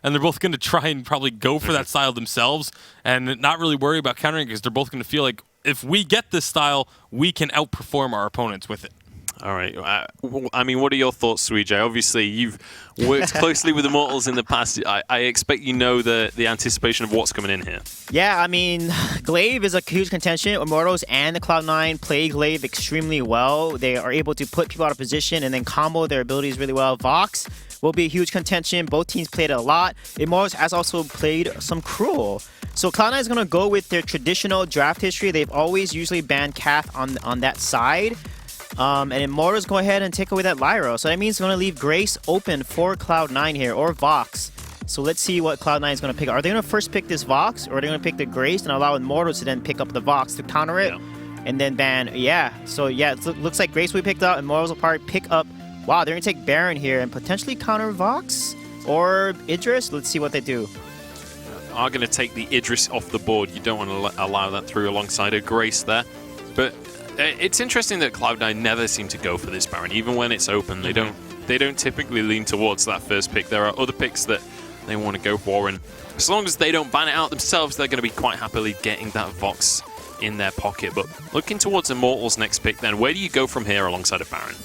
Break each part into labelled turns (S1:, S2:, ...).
S1: and they're both going to try and probably go for that style themselves and not really worry about countering because they're both going to feel like if we get this style, we can outperform our opponents with it.
S2: All right. I mean, what are your thoughts, Suijay? Obviously, you've worked closely with Immortals in the past. I expect you know the anticipation of what's coming in here.
S3: Yeah, I mean, Glaive is a huge contention. Immortals and the Cloud9 play Glaive extremely well. They are able to put people out of position and then combo their abilities really well. Vox will be a huge contention. Both teams played it a lot. Immortals has also played some Cruel. So Cloud9 is going to go with their traditional draft history. They've always usually banned Cath on that side. And Immortals go ahead and take away that Lyra. So that means it's going to leave Grace open for Cloud9 here, or Vox. So let's see what Cloud9 is going to pick. Are they going to first pick this Vox, or are they going to pick the Grace and allow Immortals to then pick up the Vox to counter it? Yeah. And then ban, So yeah, it looks like Grace will be picked up, Immortals will probably pick up. Wow, they're going to take Baron here and potentially counter Vox or Idris. Let's see what they do.
S2: Are going to take the Idris off the board. You don't want to allow that through alongside a Grace there. But it's interesting that Cloud9 never seem to go for this Baron, even when it's open. They don't typically lean towards that first pick. There are other picks that they want to go for, and as long as they don't ban it out themselves, they're going to be quite happily getting that Vox in their pocket. But looking towards Immortals' next pick, then where do you go from here alongside a Baron?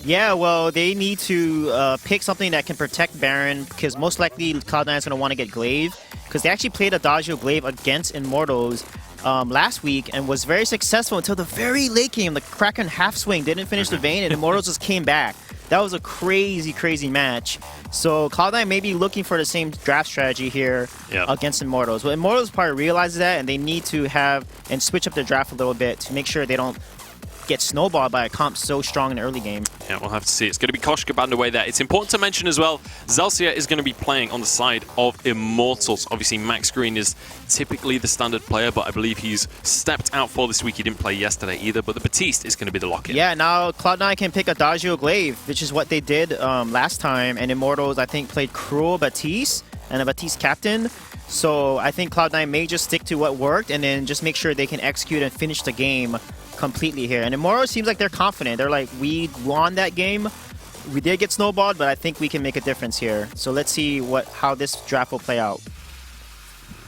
S3: Yeah, well, they need to pick something that can protect Baron, because most likely Cloud9 is going to want to get Glaive, because they actually played Adagio Glaive against Immortals last week and was very successful until the very late game. The Kraken half swing didn't finish the Vayne, and Immortals just came back. That was a crazy, crazy match. So Cloud9 may be looking for the same draft strategy here against Immortals. But Immortals probably realizes that, and they need to have and switch up their draft a little bit to make sure they don't get snowballed by a comp so strong in the early game.
S2: Yeah, we'll have to see. It's going to be Koshka banned away there. It's important to mention as well, Zelsia is going to be playing on the side of Immortals. Obviously, Max Green is typically the standard player, but I believe he's stepped out for this week. He didn't play yesterday either, but the Batiste is going to be the lock-in.
S3: Yeah, now Cloud9 can pick Adagio Glaive, which is what they did last time, and Immortals, I think, played Cruel Batiste and a Batiste Captain. So I think Cloud9 may just stick to what worked and then just make sure they can execute and finish the game completely here. And Immortals seems like they're confident. They're like, we won that game. We did get snowballed, but I think we can make a difference here. So let's see how this draft will play out.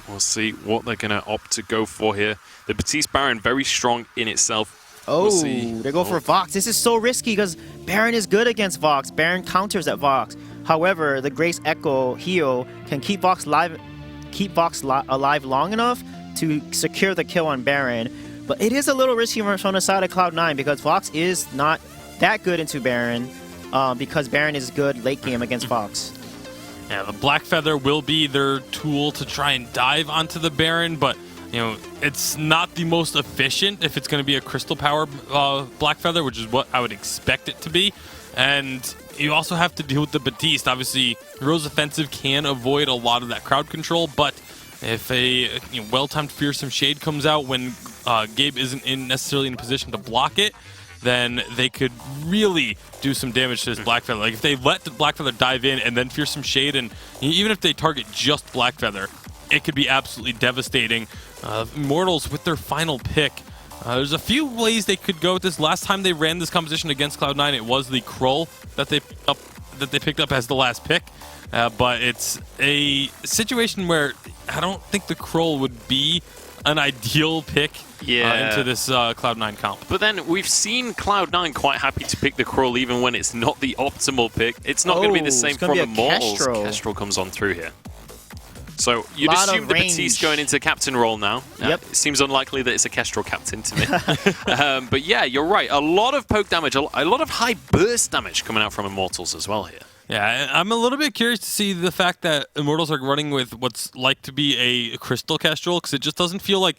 S2: We'll see what they're going to opt to go for here. The Batiste Baron, very strong in itself.
S3: Oh, they go for Vox. This is so risky because Baron is good against Vox. Baron counters at Vox. However, the Grace Echo heal can keep Vox alive long enough to secure the kill on Baron. But it is a little risky from the side of Cloud9 because Vox is not that good into Baron because Baron is good late game against Vox.
S1: Yeah, the Black Feather will be their tool to try and dive onto the Baron, but it's not the most efficient if it's going to be a Crystal Power Black Feather, which is what I would expect it to be. And you also have to deal with the Batiste. Obviously, Rose Offensive can avoid a lot of that crowd control, but if a well-timed Fearsome Shade comes out when Gabe isn't necessarily in a position to block it, then they could really do some damage to this Black Feather. Like if they let the Black Feather dive in and then Fearsome Shade, and even if they target just Black Feather, it could be absolutely devastating. Immortals with their final pick. There's a few ways they could go with this. Last time they ran this composition against Cloud9, it was the Krull that they picked up as the last pick. But it's a situation where I don't think the Krull would be an ideal pick into this Cloud9 comp.
S2: But then we've seen Cloud9 quite happy to pick the Krull even when it's not the optimal pick. It's not going to be the same from Immortals.
S3: Kestrel
S2: comes on through here. So you'd assume the Batiste going into captain role now.
S3: Yep.
S2: It seems unlikely that it's a Kestrel captain to me. But yeah, you're right. A lot of poke damage, a lot of high burst damage coming out from Immortals as well here.
S1: Yeah, I'm a little bit curious to see the fact that Immortals are running with what's like to be a Crystal Kestrel, because it just doesn't feel like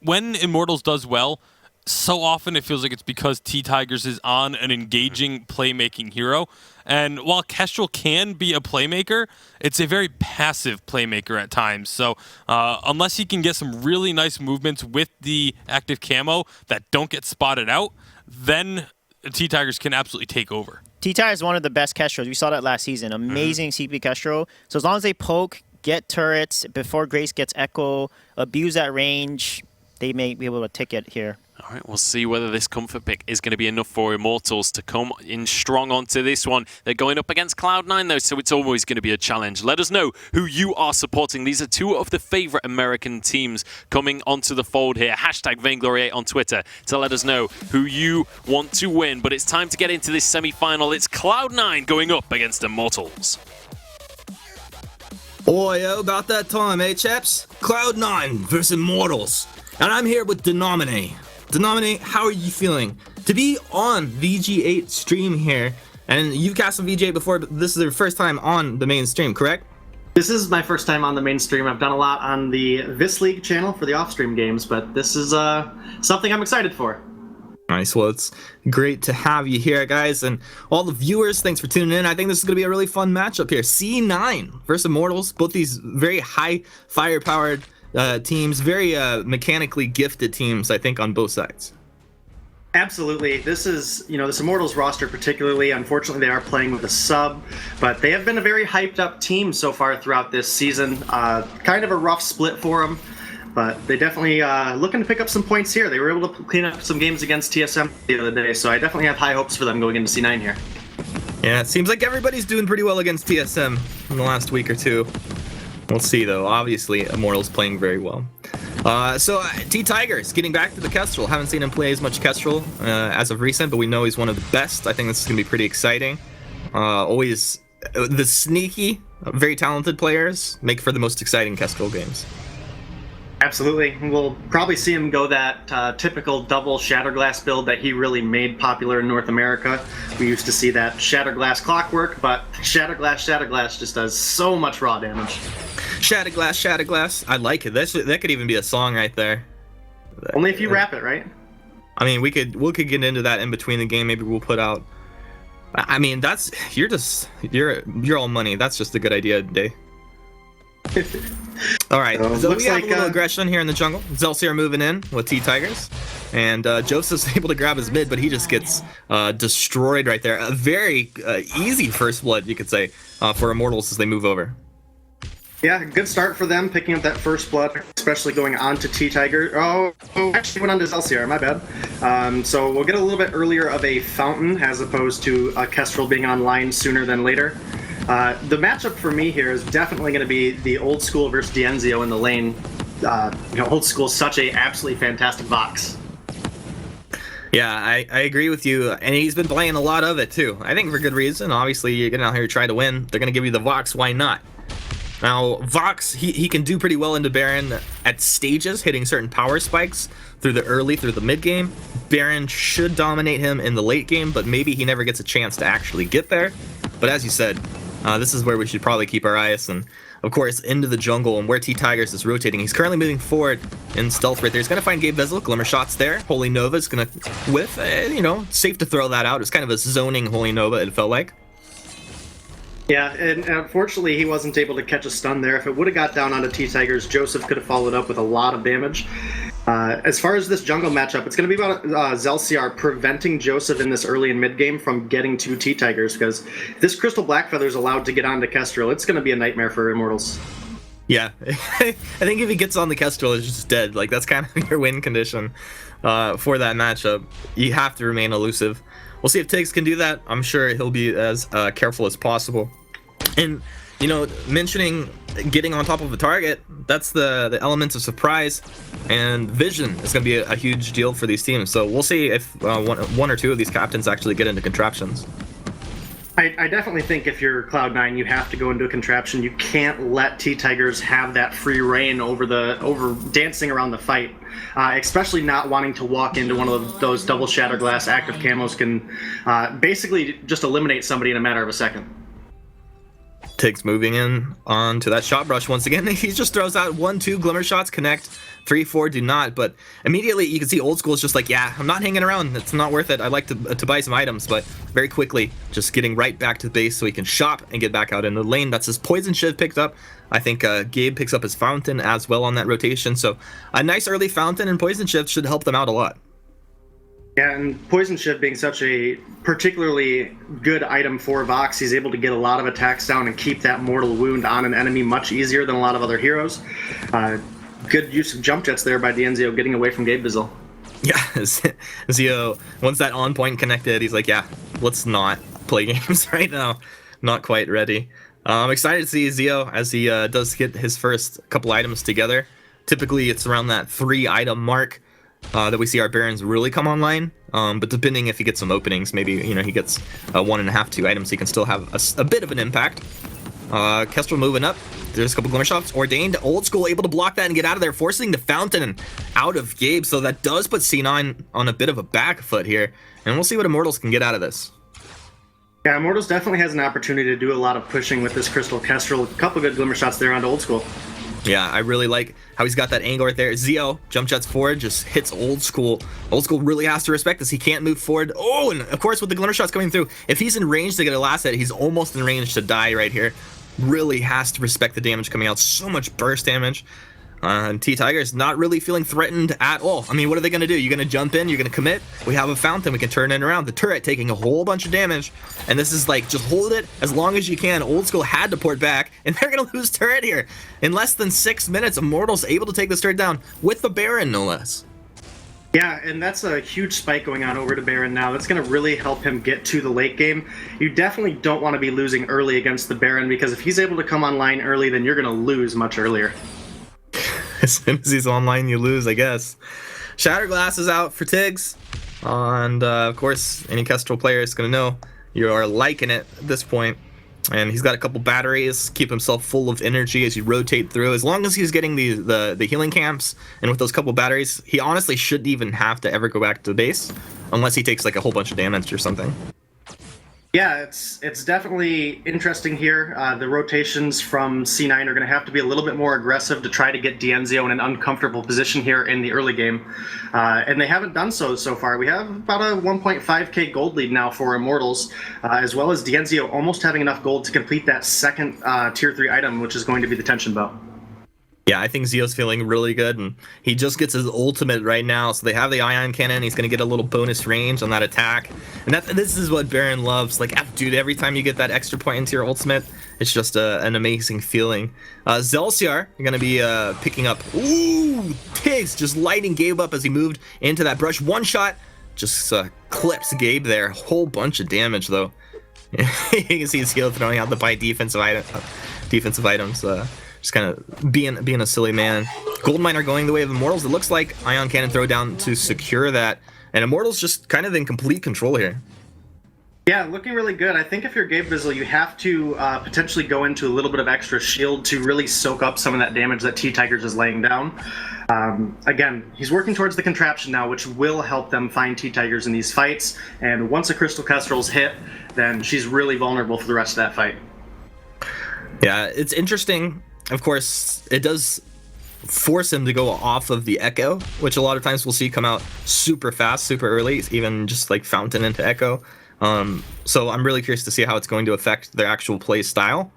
S1: when Immortals does well, so often it feels like it's because T-Tigers is on an engaging playmaking hero. And while Kestrel can be a playmaker, it's a very passive playmaker at times. So unless he can get some really nice movements with the active camo that don't get spotted out, then T-Tigers can absolutely take over.
S3: T-Tire is one of the best Kestrels. We saw that last season. Amazing CP Kestrel. So as long as they poke, get turrets before Grace gets Echo, abuse that range, they may be able to take it here.
S2: All right, we'll see whether this comfort pick is going to be enough for Immortals to come in strong onto this one. They're going up against Cloud9, though, so it's always going to be a challenge. Let us know who you are supporting. These are two of the favorite American teams coming onto the fold here. Hashtag Vainglory8 on Twitter to let us know who you want to win. But it's time to get into this semi-final. It's Cloud9 going up against Immortals.
S4: Boy, about that time, eh, chaps? Cloud9 versus Immortals. And I'm here with Denomine. Denomine, how are you feeling? To be on VG8 stream here, and you've cast on VG8 before, but this is your first time on the main stream, correct?
S5: This is my first time on the main stream. I've done a lot on the This League channel for the off-stream games, but this is something I'm excited for.
S4: Nice, well, it's great to have you here, guys, and all the viewers, thanks for tuning in. I think this is going to be a really fun matchup here. C9 versus Immortals, both these very high firepowered teams, very mechanically gifted teams, I think, on both sides.
S5: Absolutely. This is, this Immortals roster particularly, unfortunately they are playing with a sub, but they have been a very hyped up team so far throughout this season. Kind of a rough split for them, but they definitely looking to pick up some points here. They were able to clean up some games against TSM the other day, so I definitely have high hopes for them going into C9 here.
S4: Yeah, it seems like everybody's doing pretty well against TSM in the last week or two. We'll see, though. Obviously, Immortals playing very well. T-Tigers getting back to the Kestrel. Haven't seen him play as much Kestrel as of recent, but we know he's one of the best. I think this is going to be pretty exciting. Always the sneaky, very talented players make for the most exciting Kestrel games.
S5: Absolutely. We'll probably see him go that typical double Shatterglass build that he really made popular in North America. We used to see that Shatterglass clockwork, but Shatterglass just does so much raw damage.
S4: Shatterglass. I like it. That could even be a song right there.
S5: Only if you rap it, right?
S4: I mean, we could get into that in between the game. Maybe we'll put out. I mean, you're all money. That's just a good idea today. All right, so we have a little aggression here in the jungle. Zelsier moving in with T-Tigers, and Joseph's able to grab his mid, but he just gets destroyed right there. A very easy first blood, you could say, for Immortals as they move over.
S5: Yeah, good start for them, picking up that first blood, especially going on to T-Tiger. Oh, actually went on to Zelsier, my bad. So we'll get a little bit earlier of a Fountain, as opposed to a Kestrel being online sooner than later. The matchup for me here is definitely going to be the Old School versus Dienzio in the lane. Old School is such a absolutely fantastic Vox.
S4: Yeah, I agree with you, and he's been playing a lot of it too. I think for good reason. Obviously, you're getting out here to try to win. They're going to give you the Vox, why not? Now, Vox, he can do pretty well into Baron at stages, hitting certain power spikes through the mid game. Baron should dominate him in the late game, but maybe he never gets a chance to actually get there. But as you said, this is where we should probably keep our eyes, and of course into the jungle and where T-Tigers is rotating. He's currently moving forward in stealth right there. He's going to find Gabe Vezel, Glimmer Shots there. Holy Nova is going to whiff, safe to throw that out. It's kind of a zoning Holy Nova, it felt like.
S5: Yeah, and unfortunately he wasn't able to catch a stun there. If it would have got down onto T-Tigers, Joseph could have followed up with a lot of damage. As far as this jungle matchup, it's going to be about Zelsier preventing Joseph in this early and mid game from getting to T-Tigers, because if this Crystal Blackfeather is allowed to get onto Kestrel, it's going to be a nightmare for Immortals.
S4: Yeah, I think if he gets on the Kestrel, it's just dead. Like, that's kind of your win condition for that matchup. You have to remain elusive. We'll see if Tiggs can do that. I'm sure he'll be as careful as possible. And, mentioning getting on top of a target, that's the elements of surprise, and vision is going to be a huge deal for these teams. So we'll see if one or two of these captains actually get into contraptions.
S5: I definitely think if you're Cloud9, you have to go into a contraption. You can't let T-Tigers have that free reign over dancing around the fight, especially not wanting to walk into one of those double Shatterglass active camos can basically just eliminate somebody in a matter of a second.
S4: Tiggs moving in onto that shot brush once again. He just throws out 1-2 Glimmer Shots connect, 3-4 do not, but immediately you can see Old School is just like, yeah, I'm not hanging around, it's not worth it. I'd like to buy some items, but very quickly just getting right back to the base so he can shop and get back out in the lane. That's his Poison Shiv picked up. I think Gabe picks up his Fountain as well on that rotation, so a nice early Fountain and Poison Shiv should help them out a lot.
S5: Yeah, and Poison Shiv being such a particularly good item for Vox, he's able to get a lot of attacks down and keep that mortal wound on an enemy much easier than a lot of other heroes. Good use of jump jets there by Dienzio, getting away from Gabe Vezel.
S4: Yeah, Zio, once that on point connected, he's like, yeah, let's not play games right now. Not quite ready. I'm excited to see Zio as he does get his first couple items together. Typically, it's around that 3-item mark that we see our Barons really come online. But depending if he gets some openings, maybe he gets 1.5, 2 items, he can still have a bit of an impact. Kestrel moving up. There's a couple Glimmer Shots. Ordained, Old School able to block that and get out of there, forcing the Fountain out of Gabe. So that does put C9 on a bit of a back foot here. And we'll see what Immortals can get out of this.
S5: Yeah, Immortals definitely has an opportunity to do a lot of pushing with this Crystal Kestrel. A couple good Glimmer Shots there onto Old School.
S4: Yeah, I really like how he's got that angle right there. Zio jump jets forward, just hits Old School. Old School really has to respect this. He can't move forward. Oh, and of course with the Glimmer Shots coming through, if he's in range to get a last hit, he's almost in range to die right here. Really has to respect the damage coming out. So much burst damage. And T-Tiger's not really feeling threatened at all. I mean, what are they going to do? You're going to jump in? You're going to commit? We have a Fountain. We can turn it around. The turret taking a whole bunch of damage. And this is like, just hold it as long as you can. Old School had to port back. And they're going to lose turret here. In less than 6 minutes, Immortals able to take this turret down with the Baron, no less.
S5: Yeah, and that's a huge spike going on over to Baron now. That's going to really help him get to the late game. You definitely don't want to be losing early against the Baron, because if he's able to come online early, then you're going to lose much earlier.
S4: As soon as he's online, you lose, I guess. Shatterglass is out for Tiggs. And, of course, any Kestrel player is going to know you are liking it at this point. And he's got a couple batteries, keep himself full of energy as you rotate through. As long as he's getting the healing camps, and with those couple batteries, he honestly shouldn't even have to ever go back to the base, unless he takes like a whole bunch of damage or something.
S5: Yeah, it's definitely interesting here. The rotations from C9 are going to have to be a little bit more aggressive to try to get Dienzio in an uncomfortable position here in the early game. And they haven't done so far. We have about a 1.5k gold lead now for Immortals, as well as Dienzio almost having enough gold to complete that second tier 3 item, which is going to be the Tension Bow.
S4: Yeah, I think Zio's feeling really good, and he just gets his ultimate right now. So they have the Ion Cannon. He's going to get a little bonus range on that attack. And this is what Baron loves. Like, dude, every time you get that extra point into your ultimate, it's just an amazing feeling. Zelsiar, you're going to be picking up. Ooh, Tiggs just lighting Gabe up as he moved into that brush. One shot, just clips Gabe there. Whole bunch of damage, though. You can see Zio throwing out the by defensive items. Just kind of being a silly man. Gold Miner going the way of Immortals. It looks like Ion Cannon throwdown to secure that. And Immortals just kind of in complete control here.
S5: Yeah, looking really good. I think if you're Gabe Bizzle, you have to potentially go into a little bit of extra shield to really soak up some of that damage that T-Tigers is laying down. Again, he's working towards the contraption now, which will help them find T-Tigers in these fights. And once a Crystal Kestrel's hit, then she's really vulnerable for the rest of that fight.
S4: Yeah, it's interesting. Of course, it does force him to go off of the Echo, which a lot of times we'll see come out super fast, super early, even just like Fountain into Echo. So I'm really curious to see how it's going to affect their actual play style.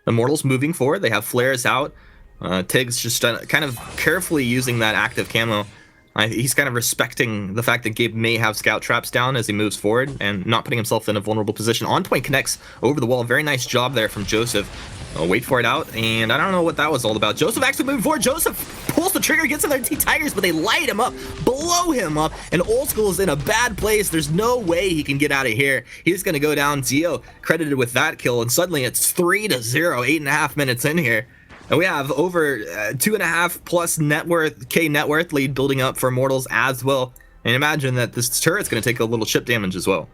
S4: Immortals moving forward, they have flares out. Tiggs just kind of carefully using that active camo. He's kind of respecting the fact that Gabe may have scout traps down as he moves forward and not putting himself in a vulnerable position. On point connects over the wall. Very nice job there from Joseph. Wait for it out, and I don't know what that was all about. Joseph actually moving forward. Joseph pulls the trigger, gets in there T-Tigers, but they light him up, blow him up, and Old School is in a bad place. There's no way he can get out of here. He's going to go down. Zio credited with that kill, and suddenly it's 3-0, 8.5 minutes in here. And we have over 2.5 plus net worth lead building up for Immortals as well. And imagine that this turret's going to take a little chip damage as well.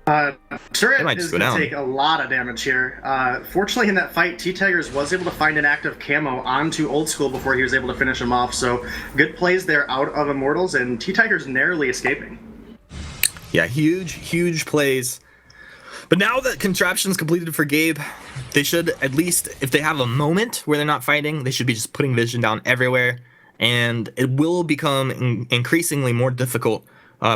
S5: Turret is going to take a lot of damage here. Fortunately, in that fight, T-Tigers was able to find an active camo onto Old School before he was able to finish him off. So good plays there out of Immortals, and T-Tigers narrowly escaping.
S4: Yeah, huge plays. But now that contraption's completed for Gabe, they should at least, if they have a moment where they're not fighting, they should be just putting vision down everywhere. And it will become increasingly more difficult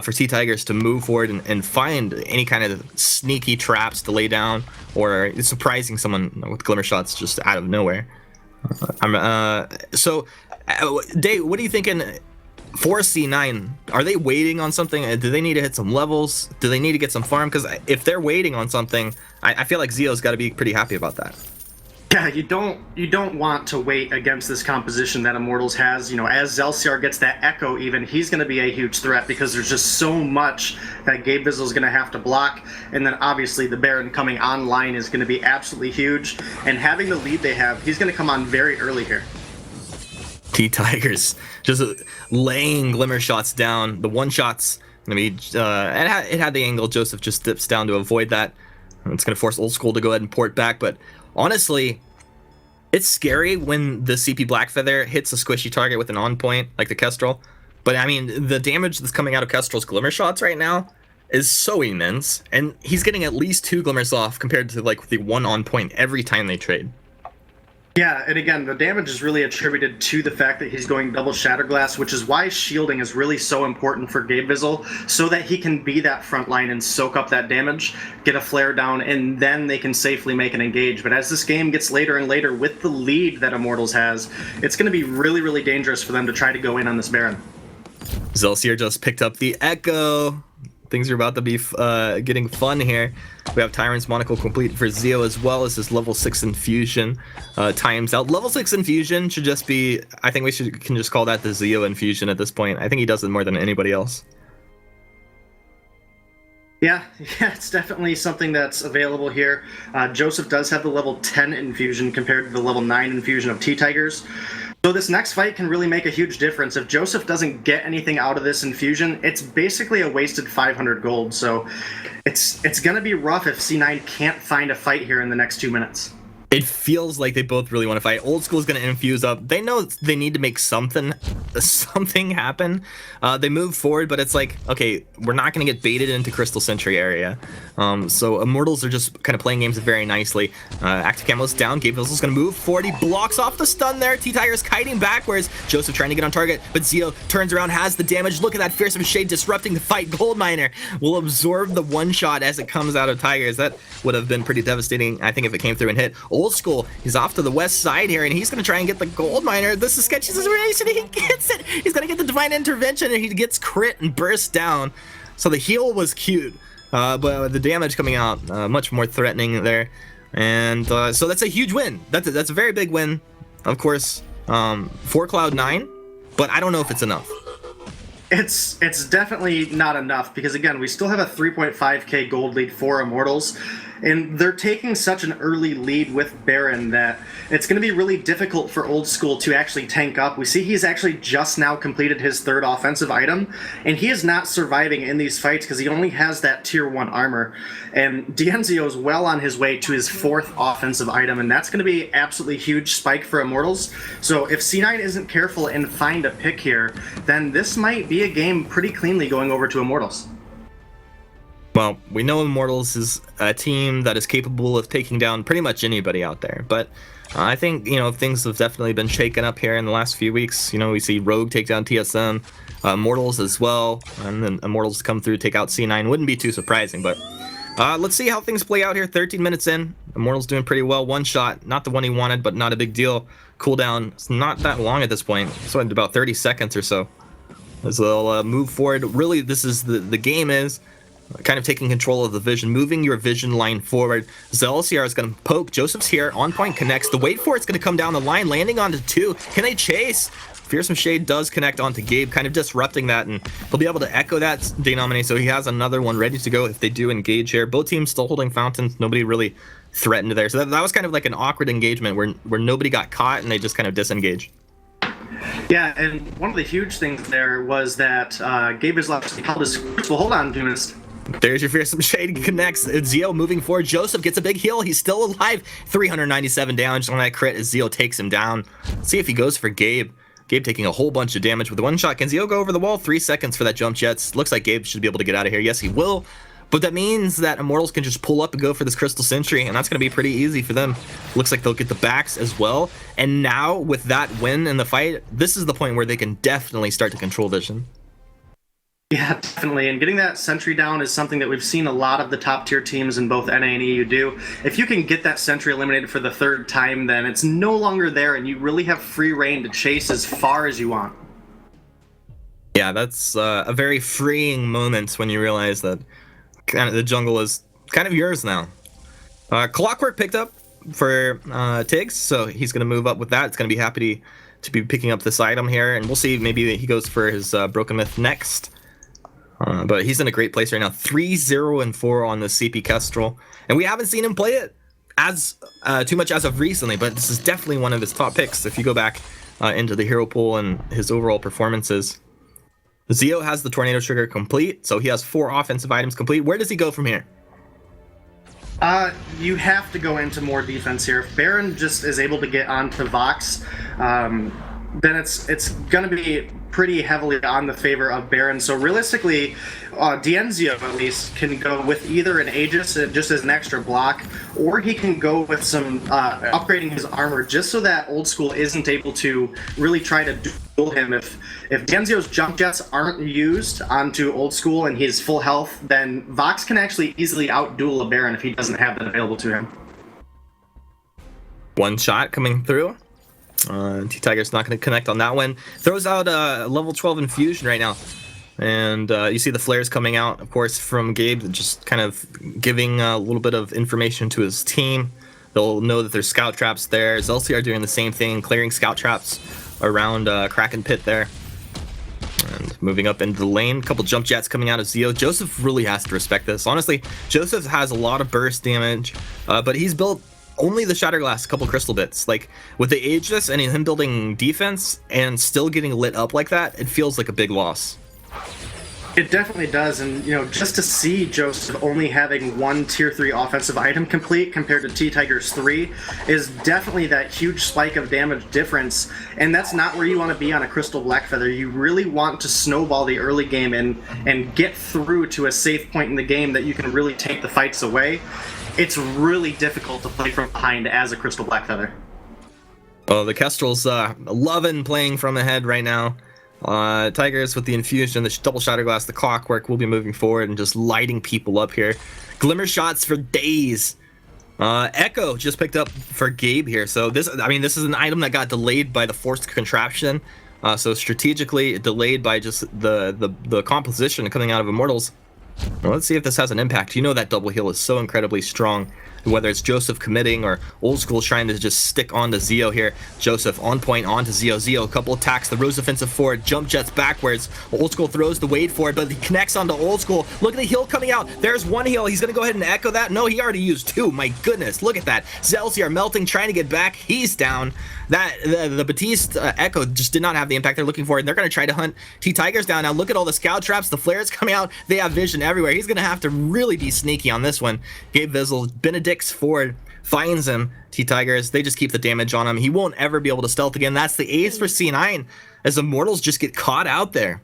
S4: for T-Tigers to move forward and find any kind of sneaky traps to lay down or surprising someone with glimmer shots just out of nowhere. Dave, what are you thinking for C9? Are they waiting on something? Do they need to hit some levels? Do they need to get some farm? Because if they're waiting on something, I feel like Zio's got to be pretty happy about that.
S5: Yeah, you don't want to wait against this composition that Immortals has. You know, as Zelciar gets that Echo, even he's going to be a huge threat because there's just so much that Gabe Vizzle's going to have to block, and then obviously the Baron coming online is going to be absolutely huge. And having the lead they have, he's going to come on very early here.
S4: T-Tigers just laying glimmer shots down. The one shots. I mean, it had the angle. Joseph just dips down to avoid that. It's going to force Old School to go ahead and port back, but honestly, it's scary when the CP Blackfeather hits a squishy target with an on point like the Kestrel. But I mean, the damage that's coming out of Kestrel's glimmer shots right now is so immense, and he's getting at least 2 glimmers off compared to like the 1 on point every time they trade.
S5: Yeah, and again, the damage is really attributed to the fact that he's going double Shatterglass, which is why shielding is really so important for Gabe Vizzle, so that he can be that front line and soak up that damage, get a flare down, and then they can safely make an engage. But as this game gets later and later, with the lead that Immortals has, it's going to be really, really dangerous for them to try to go in on this Baron.
S4: Zelciar just picked up the Echo. Things are about to be getting fun here. We have Tyrant's Monocle complete for Zeo as well as his level 6 Infusion times out. Level 6 Infusion should just be, I think we can just call that the Zeo Infusion at this point. I think he does it more than anybody else.
S5: Yeah, it's definitely something that's available here. Joseph does have the level 10 Infusion compared to the level 9 Infusion of T-Tigers. So this next fight can really make a huge difference. If Joseph doesn't get anything out of this infusion, it's basically a wasted 500 gold. So it's going to be rough if C9 can't find a fight here in the next 2 minutes.
S4: It feels like they both really want to fight. Old School is going to infuse up. They know they need to make something happen. They move forward, but it's like, okay, we're not going to get baited into Crystal Sentry area. So Immortals are just kind of playing games very nicely. Active Camo's down. Gabe Vizzle's going to move forward. He blocks off the stun there. T-Tiger's kiting back, whereas Joseph trying to get on target, but Zeo turns around, has the damage. Look at that Fearsome Shade disrupting the fight. Goldminer will absorb the one shot as it comes out of Tigers. That would have been pretty devastating, I think, if it came through and hit. Old School, he's off to the west side here, and he's going to try and get the Gold Miner. This is sketchy situation. He gets it. He's going to get the Divine Intervention, and he gets crit and bursts down. So the heal was cute, but the damage coming out much more threatening there. And so that's a huge win. That's a very big win, of course, for Cloud9, but I don't know if it's enough.
S5: It's definitely not enough because, again, we still have a 3.5k gold lead for Immortals, and they're taking such an early lead with Baron that it's going to be really difficult for Old School to actually tank up. We see he's actually just now completed his 3rd offensive item, and he is not surviving in these fights because he only has that tier 1 armor. And Dienzio is well on his way to his 4th offensive item, and that's going to be absolutely huge spike for Immortals. So if C9 isn't careful and find a pick here, then this might be a game pretty cleanly going over to Immortals.
S4: Well, we know Immortals is a team that is capable of taking down pretty much anybody out there, but I think, things have definitely been shaken up here in the last few weeks. We see Rogue take down TSM, Immortals as well, and then Immortals come through, take out C9. Wouldn't be too surprising, but let's see how things play out here. 13 minutes in, Immortals doing pretty well. One shot, not the one he wanted, but not a big deal. Cooldown, it's not that long at this point. So in about 30 seconds or so. As they'll move forward. Really, this is the game is kind of taking control of the vision, moving your vision line forward. Zelciar is going to poke. Joseph's here. On point connects. The wait for it's going to come down the line, landing onto 2. Can they chase? Fearsome Shade does connect onto Gabe, kind of disrupting that, and he'll be able to echo that denominate, so he has another one ready to go if they do engage here. Both teams still holding fountains. Nobody really threatened there. So that was kind of like an awkward engagement where nobody got caught and they just kind of disengaged.
S5: Yeah, and one of the huge things there was that Gabe is left held his well, hold on, Dumas.
S4: There's your Fearsome Shade connects. Zeo moving forward. Joseph gets a big heal. He's still alive. 397 damage on that crit as Zeo takes him down. Let's see if he goes for Gabe. Gabe taking a whole bunch of damage with the one shot. Can Zeo go over the wall? 3 seconds for that jump jets. Looks like Gabe should be able to get out of here. Yes, he will. But that means that Immortals can just pull up and go for this Crystal Sentry, and that's going to be pretty easy for them. Looks like they'll get the backs as well. And now, with that win in the fight, this is the point where they can definitely start to control vision.
S5: Yeah, definitely. And getting that sentry down is something that we've seen a lot of the top tier teams in both NA and EU do. If you can get that sentry eliminated for the 3rd time, then it's no longer there, and you really have free reign to chase as far as you want.
S4: Yeah, that's a very freeing moment when you realize that kind of the jungle is kind of yours now. Clockwork picked up for Tiggs, so he's going to move up with that. It's going to be happy to be picking up this item here, and we'll see. Maybe he goes for his Broken Myth next. But he's in a great place right now. 3-0-4 on the CP Kestrel, and we haven't seen him play it as too much as of recently. But this is definitely one of his top picks if you go back into the hero pool and his overall performances. Zeo has the Tornado Trigger complete, so he has 4 offensive items complete. Where does he go from here?
S5: You have to go into more defense here. If Baron just is able to get onto Vox, then it's going to be pretty heavily on the favor of Baron. So realistically, Dienzio at least can go with either an Aegis just as an extra block, or he can go with some upgrading his armor just so that Old School isn't able to really try to duel him. If Dienzio's jump jets aren't used onto Old School and he's full health, then Vox can actually easily outduel a Baron if he doesn't have that available to him.
S4: One shot coming through. T-Tiger's not going to connect on that one. Throws out a level 12 infusion right now. And you see the flares coming out, of course, from Gabe, just kind of giving a little bit of information to his team. They'll know that there's scout traps there. Zelciar doing the same thing, clearing scout traps around Kraken Pit there. And moving up into the lane, a couple jump jets coming out of Zeo. Joseph really has to respect this. Honestly, Joseph has a lot of burst damage, but he's built only the Shatterglass, a couple crystal bits. Like, with the Aegis and him building defense and still getting lit up like that, it feels like a big loss.
S5: It definitely does, and just to see Joseph only having 1 tier 3 offensive item complete compared to T-Tiger's 3 is definitely that huge spike of damage difference, and that's not where you want to be on a Crystal Blackfeather. You really want to snowball the early game and get through to a safe point in the game that you can really take the fights away. It's really difficult to play from behind as a Crystal Blackfeather.
S4: Oh, the Kestrel's loving playing from ahead right now. Tigers with the infusion, the double Shatterglass, the clockwork will be moving forward and just lighting people up here. Glimmer shots for days. Echo just picked up for Gabe here. So this is an item that got delayed by the forced contraption. So strategically delayed by just the composition coming out of Immortals. Well, let's see if this has an impact. You know that double heal is so incredibly strong. Whether it's Joseph committing or Old School trying to just stick on to Zeo here. Joseph on point onto Zeo. Zeo, a couple attacks. The Rose offensive forward. Jump jets backwards. Old School throws the wade for it, but he connects onto Old School. Look at the heal coming out. There's one heal. He's going to go ahead and echo that. No, he already used 2. My goodness. Look at that. Zelciar melting, trying to get back. He's down. The Batiste echo just did not have the impact they're looking for, and they're going to try to hunt T-Tigers down. Now look at all the scout traps. The flares coming out. They have vision everywhere. He's going to have to really be sneaky on this one. Gabe Vizzle, Benedict's forward, finds him. T-Tigers, they just keep the damage on him. He won't ever be able to stealth again. That's the ace for C9 as Immortals just get caught out there.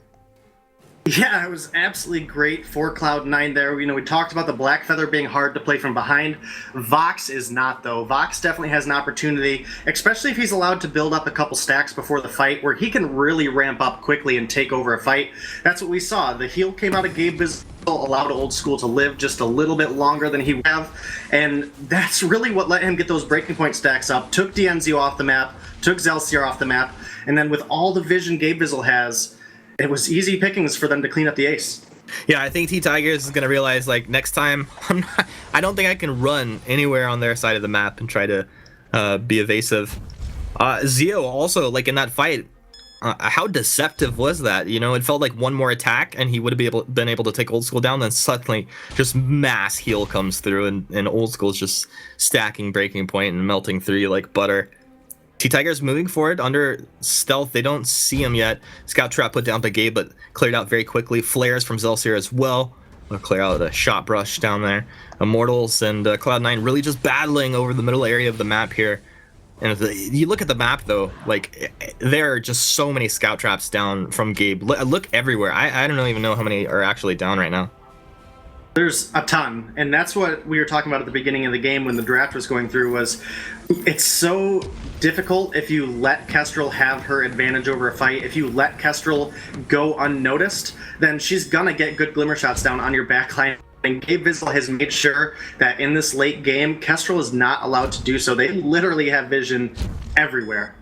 S5: Yeah, it was absolutely great for Cloud9 there. We talked about the Blackfeather being hard to play from behind. Vox is not, though. Vox definitely has an opportunity, especially if he's allowed to build up a couple stacks before the fight, where he can really ramp up quickly and take over a fight. That's what we saw. The heal came out of Gabe Bizzle, allowed Old School to live just a little bit longer than he would have, and that's really what let him get those breaking point stacks up. Took Dienzio off the map, took Zelciar off the map, and then with all the vision Gabe Bizzle has, it was easy pickings for them to clean up the ace.
S4: Yeah, I think T-Tigers is going to realize, like, next time, I don't think I can run anywhere on their side of the map and try to be evasive. Zeo also, like, in that fight, how deceptive was that? It felt like one more attack and he would have been able to take Old School down, then suddenly just mass heal comes through and Old School's just stacking breaking point and melting through like butter. T-Tigers moving forward under stealth. They don't see him yet. Scout trap put down by Gabe, but cleared out very quickly. Flares from Zelciar as well. We'll clear out a shot brush down there. Immortals and Cloud9 really just battling over the middle area of the map here. And if you look at the map, though, like, there are just so many scout traps down from Gabe. Look everywhere. I don't even know how many are actually down right now.
S5: There's a ton, and that's what we were talking about at the beginning of the game when the draft was going through. Was it's so difficult if you let Kestrel have her advantage over a fight. If you let Kestrel go unnoticed, then she's gonna get good glimmer shots down on your backline. And Gabe Vizzle has made sure that in this late game, Kestrel is not allowed to do so. They literally have vision everywhere.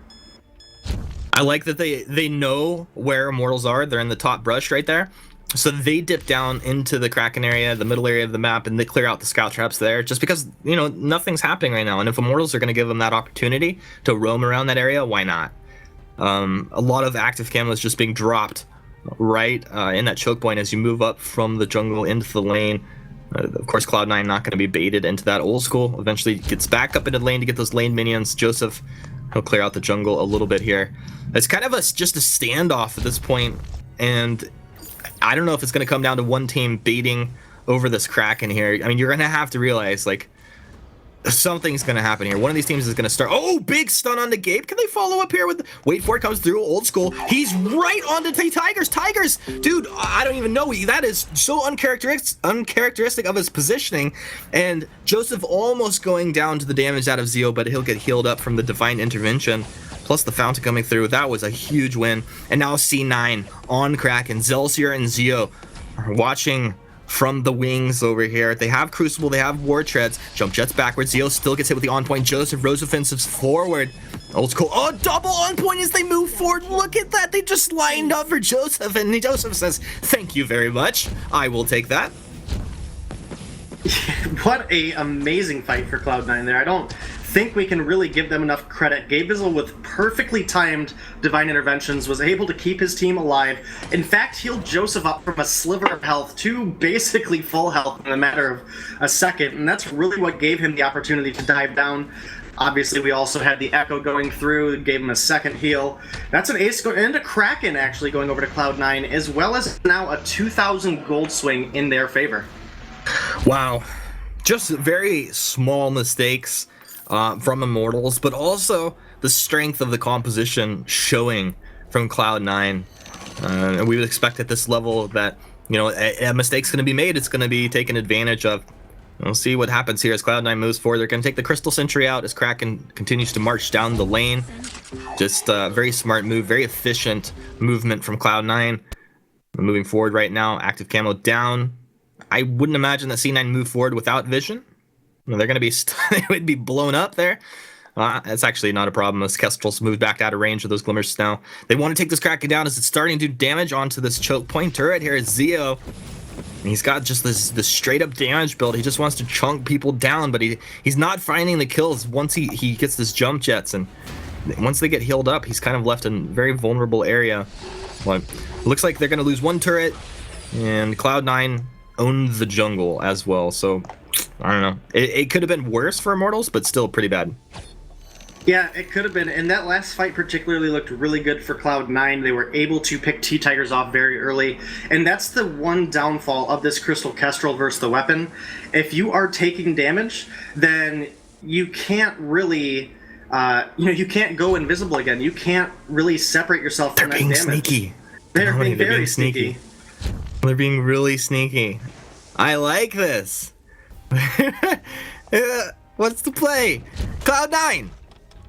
S4: I like that they know where Immortals are. They're in the top brush right there. So they dip down into the Kraken area, the middle area of the map, and they clear out the scout traps there just because, nothing's happening right now. And if Immortals are going to give them that opportunity to roam around that area, why not? A lot of active camo is just being dropped right in that choke point as you move up from the jungle into the lane. Of course, Cloud9 not going to be baited into that old school. Eventually gets back up into the lane to get those lane minions. Joseph, he'll clear out the jungle a little bit here. It's kind of just a standoff at this point, and I don't know if it's going to come down to one team baiting over this Kraken here. I mean, you're going to have to realize, like, something's going to happen here. One of these teams is going to start. Oh, big stun on the Gabe. Can they follow up here with... Wait for it, comes through, old school. He's right onto Tigers. Tigers! Dude, I don't even know. That is so uncharacteristic of his positioning. And Joseph almost going down to the damage out of Zeo, but he'll get healed up from the Divine Intervention. Plus the Fountain coming through. That was a huge win. And now C9 on Kraken. Zelsier and Zeo are watching from the wings over here. They have Crucible, they have War Treads. Jump jets backwards. Zeo still gets hit with the on point. Joseph Rose offensives forward. Old school. Oh, double on point as they move forward. Look at that. They just lined up for Joseph, and Joseph says, "Thank you very much. I will take that."
S5: What a amazing fight for Cloud9 there. I don't think we can really give them enough credit. Gabe Bizzle, with perfectly timed divine interventions, was able to keep his team alive. In fact, healed Joseph up from a sliver of health to basically full health in a matter of a second, and that's really what gave him the opportunity to dive down. Obviously, we also had the Echo going through, gave him a second heal. That's an ace and a Kraken actually going over to Cloud9, as well as now a 2,000 gold swing in their favor.
S4: Wow. Just very small mistakes from Immortals, but also the strength of the composition showing from Cloud9. And we would expect at this level that, a mistake's going to be made. It's going to be taken advantage of. We'll see what happens here as Cloud9 moves forward. They're going to take the Crystal Sentry out as Kraken continues to march down the lane. Just a very smart move, very efficient movement from Cloud9. Moving forward right now, active camo down. I wouldn't imagine that C9 move forward without vision. They're going to be they would be blown up there. That's actually not a problem as Kestrel's moved back out of range of those Glimmers now. They want to take this Kraken down as it's starting to do damage onto this choke point turret here is Zeo. And he's got just this straight up damage build. He just wants to chunk people down, but he's not finding the kills once he gets this jump jets, and once they get healed up, he's kind of left in a very vulnerable area. But it looks like they're going to lose one turret, and Cloud9 owned the jungle as well, so I don't know. It could have been worse for Immortals, but still pretty bad.
S5: Yeah, it could have been, and that last fight particularly looked really good for Cloud9. They were able to pick T-Tigers off very early, and that's the one downfall of this Crystal Kestrel versus the weapon. If you are taking damage, then you can't really, you can't go invisible again. You can't really separate yourself from that damage.
S4: They're being sneaky.
S5: They're being very sneaky.
S4: They're being really sneaky. I like this. What's the play? Cloud9.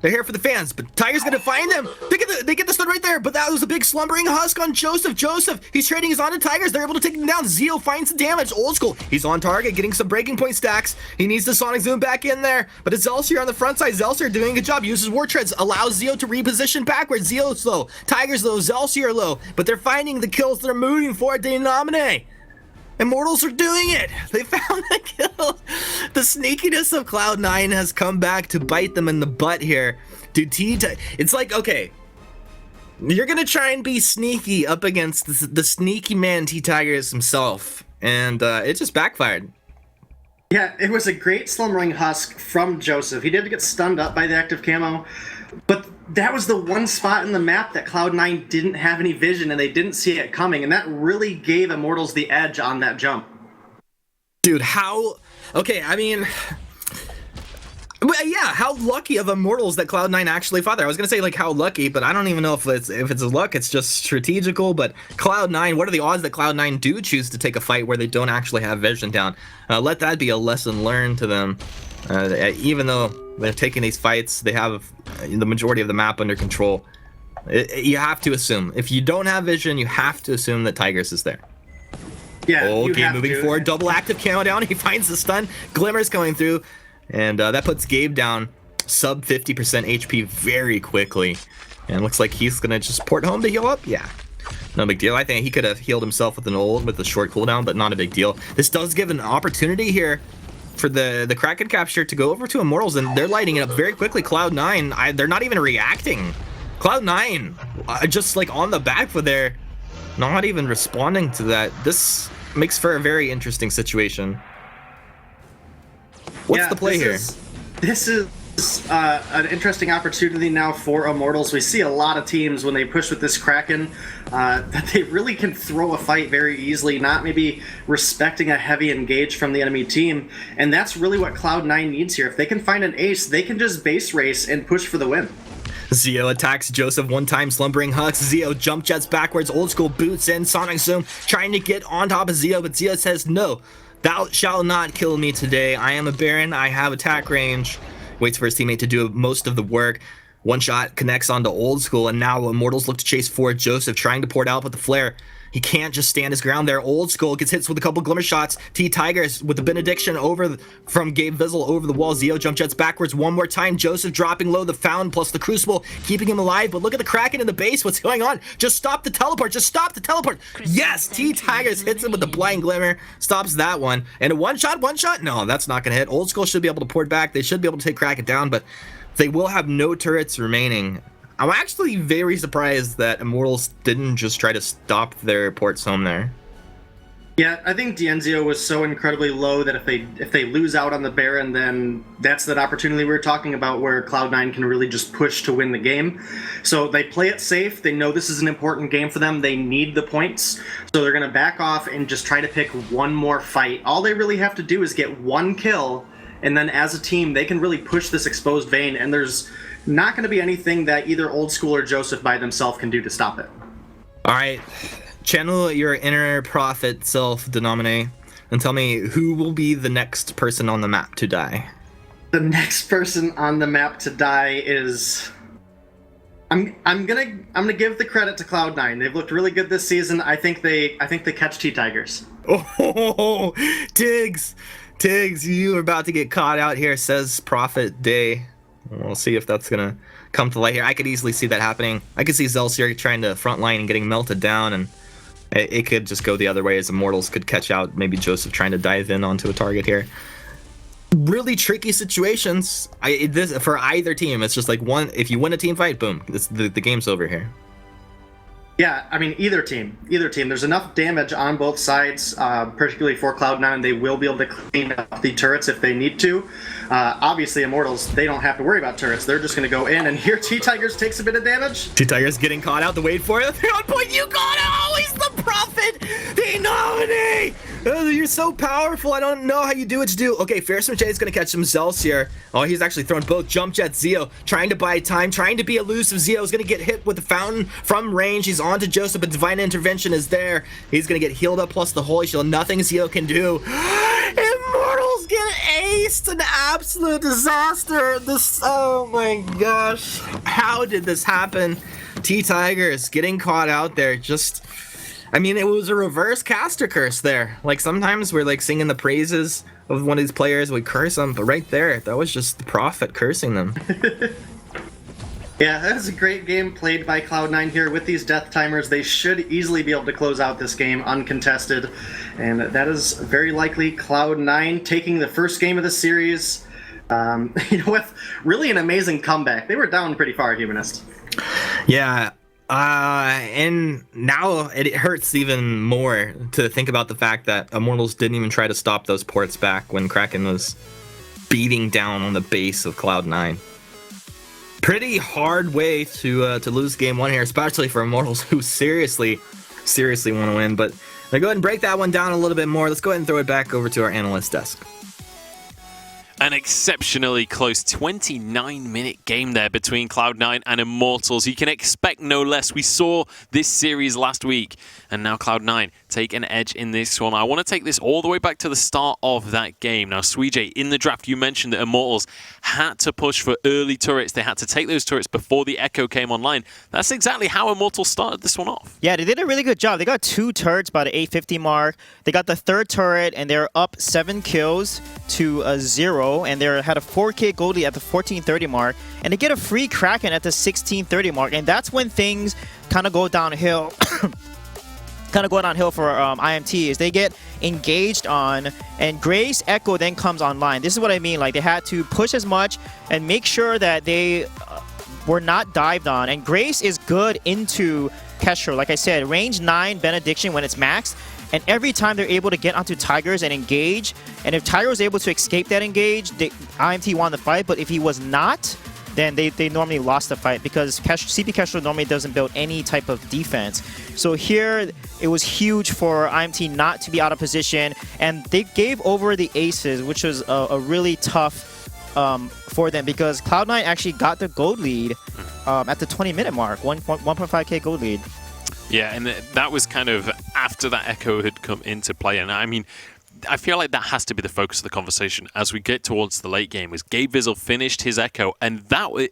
S4: They're here for the fans, but Tiger's gonna find them. They get the stun right there, but that was a big slumbering husk on Joseph. He's trading his on to Tigers. They're able to take him down. Zeo finds the damage. Old school. He's on target, getting some breaking point stacks. He needs the Sonic Zoom back in there, but it's Zelsier on the front side. Zelsier doing a good job. Uses War Treads, allows Zeo to reposition backwards. Zeo's low. Tigers low. Zelsier low, but they're finding the kills. They're moving forward. They nominate. Immortals are doing it! They found the kill! The sneakiness of Cloud9 has come back to bite them in the butt here. Dude, it's like, okay, you're gonna try and be sneaky up against the sneaky man T-Tigers himself, and it just backfired.
S5: Yeah, it was a great slumbering husk from Joseph. He did get stunned up by the active camo, but that was the one spot in the map that Cloud9 didn't have any vision and they didn't see it coming, and that really gave Immortals the edge on that jump.
S4: Dude, okay, I mean, yeah, how lucky of Immortals that Cloud9 actually fought there. I was gonna say, like, how lucky, but I don't even know if it's a luck. It's just strategical. But Cloud9, what are the odds that Cloud9 do choose to take a fight where they don't actually have vision down? Let that be a lesson learned to them. Even though they're taking these fights, they have the majority of the map under control. You have to assume. If you don't have vision, you have to assume that Tigers is there.
S5: Yeah.
S4: Okay, moving forward, double active camo down. He finds the stun. Glimmers coming through, and that puts Gabe down sub 50% HP very quickly. And looks like he's gonna just port home to heal up. Yeah. No big deal. I think he could have healed himself with an ult with a short cooldown, but not a big deal. This does give an opportunity here for the Kraken capture to go over to Immortals, and they're lighting it up very quickly. Cloud9, they're not even reacting. Cloud9, just like on the back foot there, not even responding to that. This makes for a very interesting situation. What's the play here?
S5: This is an interesting opportunity now for Immortals. We see a lot of teams when they push with this Kraken that they really can throw a fight very easily, not maybe respecting a heavy engage from the enemy team. And that's really what Cloud9 needs here. If they can find an ace, they can just base race and push for the win.
S4: Zeo attacks Joseph one time, slumbering Hux. Zeo jump jets backwards, old school boots in, Sonic Zoom trying to get on top of Zeo, but Zeo says, no, thou shalt not kill me today. I am a Baron, I have attack range. Waits for his teammate to do most of the work. One shot connects onto old school, and now Immortals look to chase forward. Joseph trying to port out with the flare. He can't just stand his ground there. Old School gets hits with a couple glimmer shots. T-Tigers with the benediction from Gabe Vizzle over the wall. Zeo jump jets backwards one more time. Joseph dropping low. The Found plus the Crucible keeping him alive. But look at the Kraken in the base. What's going on? Just stop the teleport. Just stop the teleport. Yes, T-Tigers hits him with the blind glimmer. Stops that one. And a one shot? No, that's not going to hit. Old School should be able to port back. They should be able to take Kraken down, but they will have no turrets remaining. I'm actually very surprised that Immortals didn't just try to stop their ports home there.
S5: Yeah, I think Dienzio was so incredibly low that if they lose out on the Baron, then that's that opportunity we were talking about where Cloud9 can really just push to win the game. So they play it safe. They know this is an important game for them. They need the points. So they're going to back off and just try to pick one more fight. All they really have to do is get one kill, and then as a team, they can really push this exposed Vayne, and there's not going to be anything that either Old School or Joseph by themselves can do to stop it.
S4: All right, channel your inner prophet self, Denominate, and tell me who will be the next person on the map to die.
S5: The next person on the map to die is... I'm gonna give the credit to Cloud9. They've looked really good this season. I think they catch T-Tigers.
S4: Oh, Tiggs, you are about to get caught out here, says Prophet Day. We'll see if that's gonna come to light here. I could easily see that happening. I could see Zelsier trying to frontline and getting melted down, and it could just go the other way as Immortals could catch out maybe Joseph trying to dive in onto a target here. Really tricky situations. This for either team. It's just like one. If you win a team fight, boom, the game's over here.
S5: Yeah, I mean, either team. There's enough damage on both sides, particularly for Cloud9. They will be able to clean up the turrets if they need to. Obviously, Immortals, they don't have to worry about turrets. They're just going to go in, and here T-Tigers takes a bit of damage.
S4: T-Tigers getting caught out. The wait for it. They're on point. You got it. Always the Prophet. The nominee. You're so powerful. I don't know how you do what you do. Okay, Fearsome Jay is going to catch some Zells here. Oh, he's actually throwing both jump jets. Zeo trying to buy time, trying to be elusive. Zeo is going to get hit with the Fountain from range. He's on to Joseph, but Divine Intervention is there. He's going to get healed up plus the Holy Shield. Nothing Zeo can do. Immortals get aced. An absolute disaster. Oh my gosh. How did this happen? T-Tigers getting caught out there. I mean, it was a reverse caster curse there. Like, sometimes we're like singing the praises of one of these players, we curse them, but right there, that was just the Prophet cursing them.
S5: Yeah, that was a great game played by Cloud9 here. With these death timers, they should easily be able to close out this game uncontested. And that is very likely Cloud9 taking the first game of the series. With really an amazing comeback. They were down pretty far, Humanist.
S4: Yeah. And now it hurts even more to think about the fact that Immortals didn't even try to stop those ports back when Kraken was beating down on the base of Cloud9. Pretty hard way to lose game one here, especially for Immortals, who seriously want to win. But I'll go ahead and break that one down a little bit more. Let's go ahead and throw it back over to our analyst desk.
S2: An exceptionally close 29-minute game there between Cloud9 and Immortals. You can expect no less. We saw this series last week, and now Cloud9 take an edge in this one. I want to take this all the way back to the start of that game. Now, Suijay, in the draft, you mentioned that Immortals had to push for early turrets. They had to take those turrets before the Echo came online. That's exactly how Immortals started this one off.
S3: Yeah, they did a really good job. They got 2 turrets by the 850 mark. They got the 3rd turret, and they're up 7 kills to 0. And they had a 4K goldie at the 1430 mark, and they get a free Kraken at the 1630 mark, and that's when things kind of go downhill kind of going downhill for IMT is they get engaged on, and Grace Echo then comes online. This is what I mean. Like, they had to push as much and make sure that they were not dived on. And Grace is good into Kestrel. Like I said, range 9 Benediction when it's maxed. And every time they're able to get onto Tigers and engage, and if Tiger was able to escape that engage, IMT won the fight. But if he was not, then they normally lost the fight, because CP Kestrel normally doesn't build any type of defense. So here, it was huge for IMT not to be out of position, and they gave over the aces, which was a really tough for them, because Cloud9 actually got the gold lead at the 20-minute mark, 1.5k gold lead.
S2: Yeah, and that was kind of after that Echo had come into play. And I mean, I feel like that has to be the focus of the conversation as we get towards the late game. Was Gabe Vizzle finished his Echo, and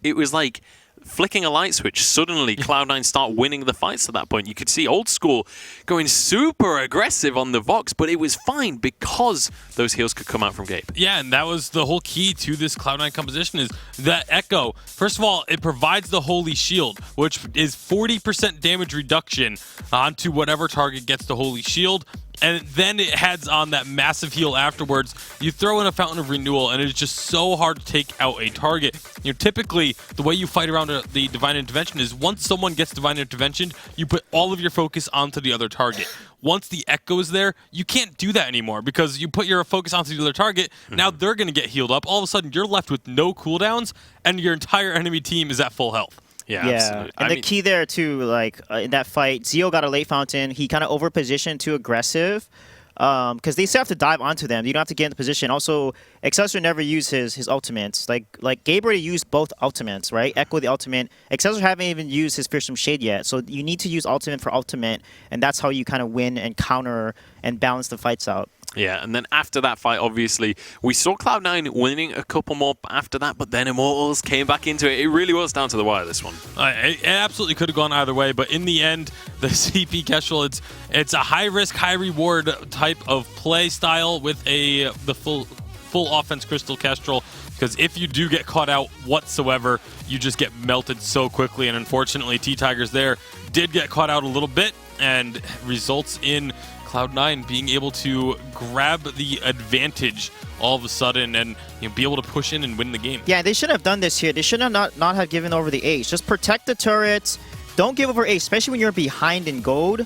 S2: it was like flicking a light switch. Suddenly, Cloud9 start winning the fights at that point. You could see Old School going super aggressive on the Vox, but it was fine because those heals could come out from Gabe.
S1: Yeah, and that was the whole key to this Cloud9 composition, is that Echo. First of all, it provides the Holy Shield, which is 40% damage reduction onto whatever target gets the Holy Shield. And then it heads on that massive heal afterwards. You throw in a Fountain of Renewal, and it's just so hard to take out a target. You know, typically, the way you fight around the Divine Intervention is once someone gets Divine Intervention, you put all of your focus onto the other target. Once the Echo is there, you can't do that anymore, because you put your focus onto the other target, now they're going to get healed up. All of a sudden, you're left with no cooldowns, and your entire enemy team is at full health.
S2: Yeah, absolutely.
S3: And the key there too, like in that fight, Zio got a late fountain. He kind of overpositioned too aggressive, because they still have to dive onto them. You don't have to get into position. Also, Excelsior never used his ultimates. Like Gabe already used both ultimates, right? Echo the ultimate. Excelsior haven't even used his Fearsome Shade yet. So you need to use ultimate for ultimate, and that's how you kind of win and counter and balance the fights out.
S2: Yeah, and then after that fight, obviously, we saw Cloud9 winning a couple more after that, but then Immortals came back into it. It really was down to the wire, this one.
S1: It absolutely could have gone either way, but in the end, the CP Kestrel, it's a high-risk, high-reward type of play style with the full offense Crystal Kestrel, because if you do get caught out whatsoever, you just get melted so quickly, and unfortunately, T-Tigers there did get caught out a little bit, and results in Cloud9 being able to grab the advantage all of a sudden and be able to push in and win the game.
S3: Yeah, they should have done this here. They should have not have given over the ace. Just protect the turrets. Don't give over ace, especially when you're behind in gold.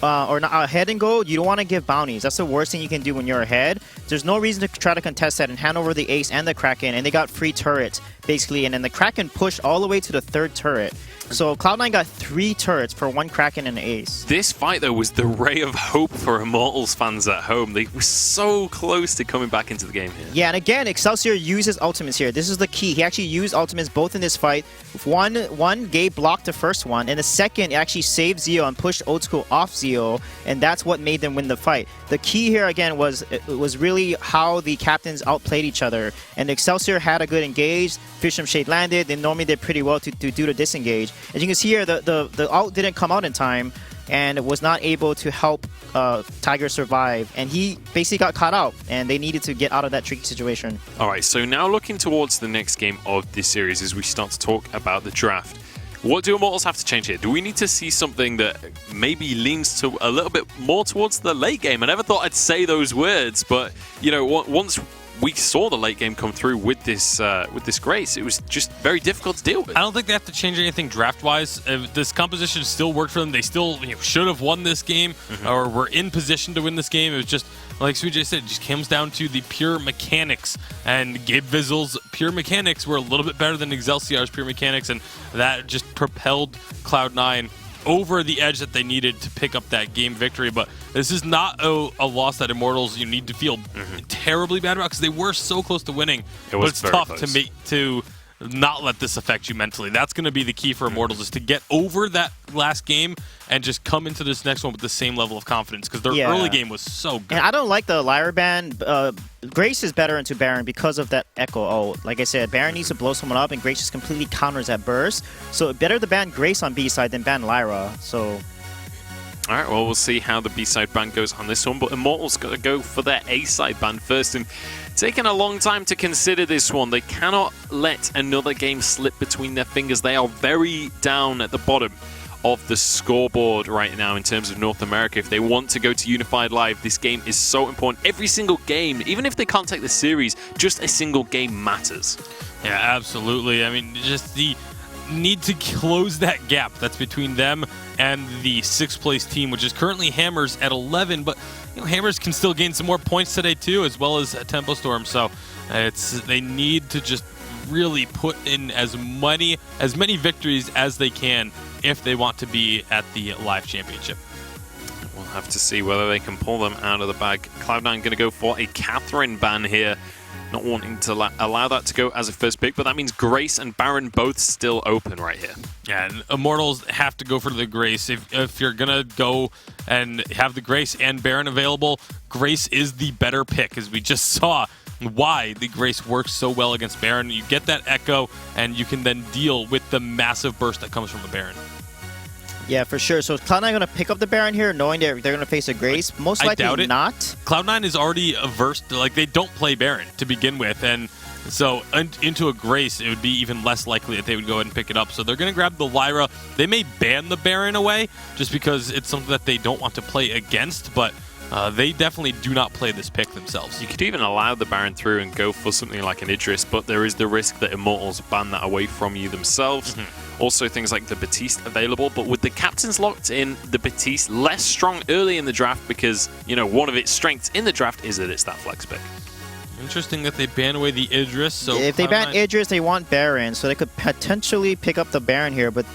S3: Or not ahead in gold. You don't want to give bounties. That's the worst thing you can do when you're ahead. There's no reason to try to contest that and hand over the ace and the Kraken, and they got free turrets basically, and then the Kraken pushed all the way to the 3rd turret. So Cloud9 got 3 turrets for 1 Kraken and an ace.
S2: This fight, though, was the ray of hope for Immortals fans at home. They were so close to coming back into the game here.
S3: Yeah, and again, Excelsior uses ultimates here. This is the key. He actually used ultimates both in this fight. One Gabe blocked the first one, and the second actually saved Zio and pushed Old School off Zio, and that's what made them win the fight. The key here, again, was really how the captains outplayed each other. And Excelsior had a good engage. Fearsome Shade landed. They normally did pretty well to do the disengage. As you can see here, the ult didn't come out in time and was not able to help Tiger survive. And he basically got caught out, and they needed to get out of that tricky situation.
S2: All right, so now looking towards the next game of this series as we start to talk about the draft. What do Immortals have to change here? Do we need to see something that maybe leans to a little bit more towards the late game? I never thought I'd say those words, but once we saw the late game come through with this Grace, it was just very difficult to deal with.
S1: I don't think they have to change anything draft-wise. This composition still worked for them. They still should have won this game, or were in position to win this game. It was just, like Sujay said, it just comes down to the pure mechanics. And Gabe Vizzle's pure mechanics were a little bit better than Excelsior's pure mechanics, and that just propelled Cloud9 over the edge that they needed to pick up that game victory. But this is not a loss that Immortals you need to feel terribly bad about, because they were so close to winning. But it's tough close to not let this affect you mentally. That's going to be the key for Immortals, is to get over that last game and just come into this next one with the same level of confidence, because their early game was so good.
S3: And I don't like the Lyra ban. Grace is better into Baron because of that Echo ult. Like I said, Baron needs to blow someone up, and Grace just completely counters that burst. So better to ban Grace on B side than ban Lyra. So.
S2: All right, well, we'll see how the B-side ban goes on this one, but Immortals got to go for their A-side ban first, and taking a long time to consider this one. They cannot let another game slip between their fingers. They are very down at the bottom of the scoreboard right now in terms of North America. If they want to go to Unified Live, this game is so important. Every single game, even if they can't take the series, just a single game matters.
S1: Yeah, absolutely. I mean, just the need to close that gap that's between them and the 6th place team, which is currently Hammers at 11, but Hammers can still gain some more points today too, as well as Tempo Storm. So they need to just really put in as many victories as they can if they want to be at the Live Championship.
S2: We'll have to see whether they can pull them out of the bag. Cloud9 going to go for a Catherine ban here, not wanting to allow that to go as a first pick, but that means Grace and Baron both still open right here.
S1: Yeah, and Immortals have to go for the Grace. If you're going to go and have the Grace and Baron available, Grace is the better pick, as we just saw why the Grace works so well against Baron. You get that Echo, and you can then deal with the massive burst that comes from the Baron.
S3: Yeah, for sure. So is Cloud9 going to pick up the Baron here, knowing they're going to face a Grace? Most likely
S1: doubt it.
S3: not.
S1: Cloud9 is already averse to, like, they don't play Baron to begin with, and so into a Grace, it would be even less likely that they would go ahead and pick it up. So they're going to grab the Lyra. They may ban the Baron away just because it's something that they don't want to play against, but they definitely do not play this pick themselves.
S2: You could even allow the Baron through and go for something like an Idris, but there is the risk that Immortals ban that away from you themselves. Also, things like the Batiste available, but with the captains locked in, the Batiste less strong early in the draft because, one of its strengths in the draft is that it's that flex pick.
S1: Interesting that they ban away the Idris. So
S3: if they ban Idris, they want Baron, so they could potentially pick up the Baron here, but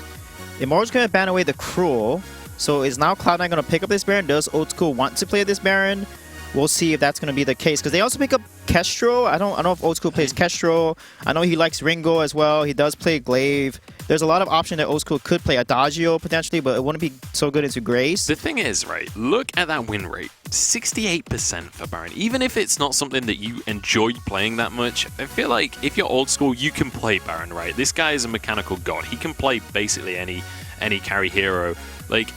S3: Immortals going to ban away the Cruel. So is now Cloud9 going to pick up this Baron? Does Old School want to play this Baron? We'll see if that's going to be the case. Because they also pick up Kestrel. I don't know if Old School plays Kestrel. I know he likes Ringo as well. He does play Glaive. There's a lot of options that Old School could play Adagio potentially, but it wouldn't be so good into Grace.
S2: The thing is, right, look at that win rate. 68% for Baron. Even if it's not something that you enjoy playing that much, I feel like if you're Old School, you can play Baron, right? This guy is a mechanical god. He can play basically any carry hero. Like,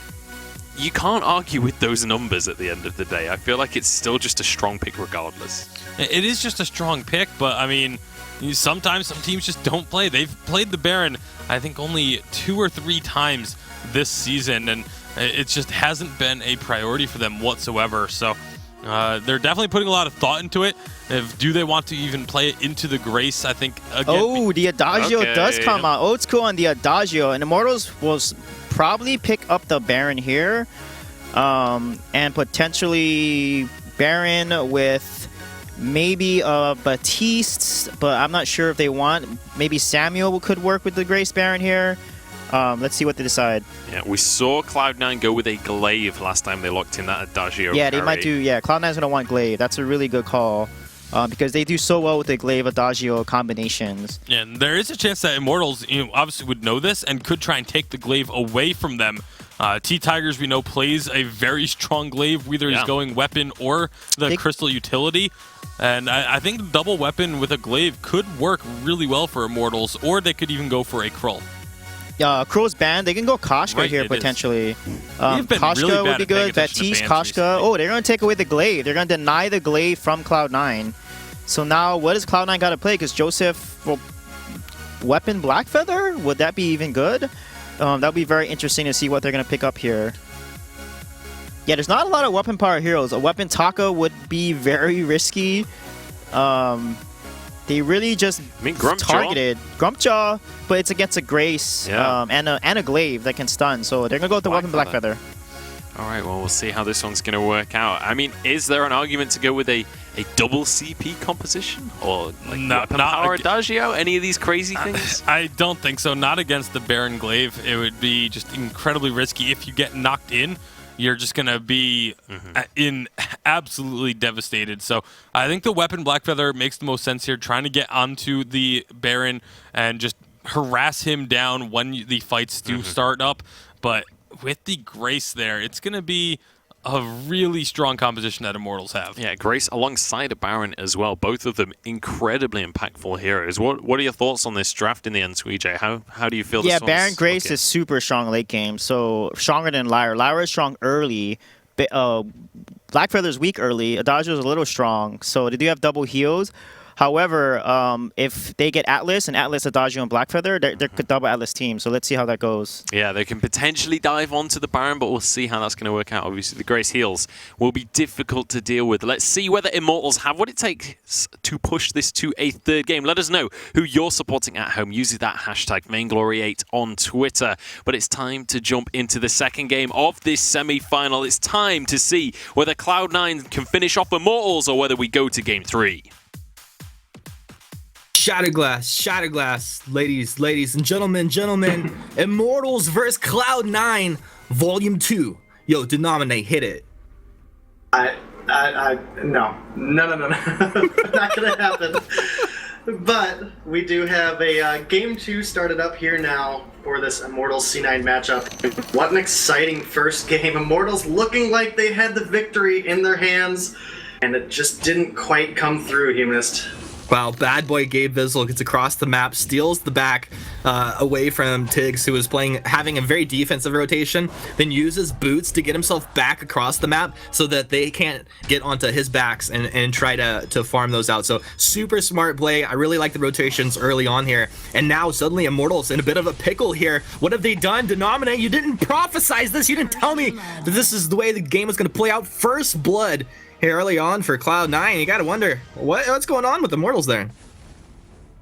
S2: you can't argue with those numbers at the end of the day. I feel like it's still just a strong pick regardless.
S1: It is just a strong pick, but I mean, sometimes some teams just don't play. They've played the Baron, I think, only 2 or 3 times this season, and it just hasn't been a priority for them whatsoever. So they're definitely putting a lot of thought into it. Do they want to even play it into the Grace? I think, again,
S3: the Adagio does come out. Old School on the Adagio, and Immortals will probably pick up the Baron here, and potentially Baron with maybe Batiste, but I'm not sure if they want. Maybe Samuel could work with the Grace Baron here. Let's see what they decide.
S2: Yeah, we saw Cloud9 go with a Glaive last time they locked in that Adagio
S3: Yeah,
S2: carry.
S3: they might do. Yeah, Cloud9's going to want Glaive. That's a really good call. Because they do so well with the Glaive Adagio combinations.
S1: Yeah, and there is a chance that Immortals, obviously would know this and could try and take the Glaive away from them. T-Tigers, we know, plays a very strong Glaive, whether he's going weapon or the crystal utility. And I think the double weapon with a Glaive could work really well for Immortals, or they could even go for a Krull.
S3: Krul's banned. They can go Koshka here potentially. Koshka
S1: really
S3: would be good. Batiste, Koshka. Oh, they're going to take away the Glaive. They're going to deny the Glaive from Cloud9. So now, what does Cloud9 got to play? Because Joseph, weapon Blackfeather? Would that be even good? That would be very interesting to see what they're going to pick up here. Yeah, there's not a lot of weapon power heroes. A weapon Taka would be very risky. They really just targeted Grumpjaw, but it's against a Grace and a Glaive that can stun. So they're going to go with the weapon Blackfeather.
S2: All right, well, we'll see how this one's going to work out. I mean, is there an argument to go with a double CP composition? Or like weapon power Adagio? Any of these crazy things?
S1: I don't think so. Not against the Baron Glaive. It would be just incredibly risky. If you get knocked in, you're just going to be absolutely devastated. So I think the weapon Blackfeather makes the most sense here, trying to get onto the Baron and just harass him down when the fights do start up. But with the Grace there, it's going to be a really strong composition that Immortals have.
S2: Yeah, Grace alongside a Baron as well. Both of them incredibly impactful heroes. What are your thoughts on this draft in the end, Suijay? How do you feel this one's
S3: Baron Grace
S2: looking?
S3: is super strong late game, so stronger than Lyra. Lyra is strong early. Blackfeather's weak early. Adagio's a little strong, so they do have double heals. However, if they get Atlas and Atlas, Adagio, and Blackfeather, they're a double Atlas team. So let's see how that goes.
S2: Yeah, they can potentially dive onto the Baron, but we'll see how that's going to work out. Obviously, the Grace heals will be difficult to deal with. Let's see whether Immortals have what it takes to push this to a third game. Let us know who you're supporting at home using that hashtag Vainglory8 on Twitter. But it's time to jump into the second game of this semi-final. It's time to see whether Cloud9 can finish off Immortals or whether we go to game 3.
S4: Shatterglass, ladies and gentlemen, Immortals versus Cloud9, Volume 2. Yo, Denominate, hit it.
S5: No. Not gonna happen. But we do have a game 2 started up here now for this Immortals C9 matchup. What an exciting first game. Immortals looking like they had the victory in their hands, and it just didn't quite come through, Humanist.
S4: Wow, bad boy Gabe Vizzle gets across the map, steals the back away from Tiggs, who was having a very defensive rotation, then uses boots to get himself back across the map so that they can't get onto his backs and try to farm those out. So super smart play. I really like the rotations early on here. And now suddenly Immortals in a bit of a pickle here. What have they done? Denominate, you didn't prophesize this. You didn't tell me that this is the way the game was going to play out. First blood here early on for Cloud9. You gotta wonder what's going on with Immortals there.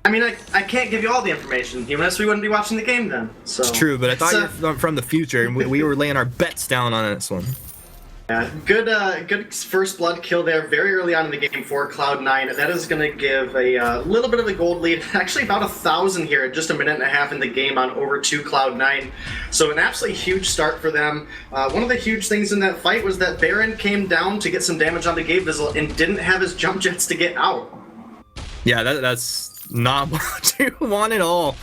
S5: I mean, I can't give you all the information, unless we wouldn't be watching the game then. So
S4: it's true, but I thought you were from the future, and we were laying our bets down on this one.
S5: Yeah, good first blood kill there very early on in the game for Cloud9. That is going to give a little bit of the gold lead, actually about 1,000 here, just a minute and a half in the game on over to Cloud9. So an absolutely huge start for them. One of the huge things in that fight was that Baron came down to get some damage on the Gabe Vizzle and didn't have his jump jets to get out.
S4: Yeah, that's not what you want at all.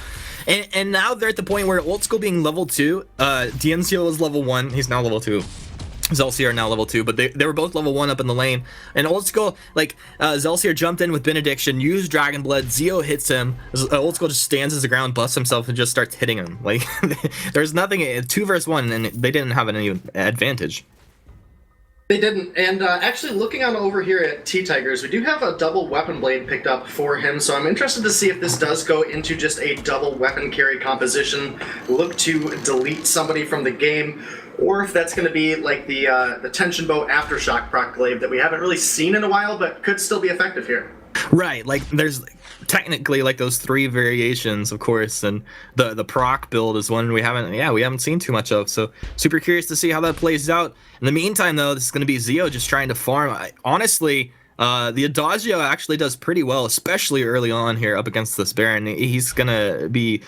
S4: And now they're at the point where Old School being level 2, Diencio was level 1, he's now level 2. Zelsier now level 2, but they were both level 1 up in the lane. And Old School, Zelsier jumped in with Benediction, used Dragon Blood, Zeo hits him. Old School just stands as the ground, busts himself, and just starts hitting him. Like, there's nothing, 2 versus 1, and they didn't have any advantage.
S5: They didn't, and actually looking on over here at T-Tigers, we do have a double weapon blade picked up for him, so I'm interested to see if this does go into just a double weapon carry composition, look to delete somebody from the game, or if that's going to be like the Tension Bow Aftershock proc glaive that we haven't really seen in a while, but could still be effective here.
S4: Right, like there's technically like those 3 variations, of course, and the proc build is one we haven't seen too much of. So super curious to see how that plays out. In the meantime, though, this is going to be Zeo just trying to farm. Honestly, the Adagio actually does pretty well, especially early on here up against this Baron. He's going to be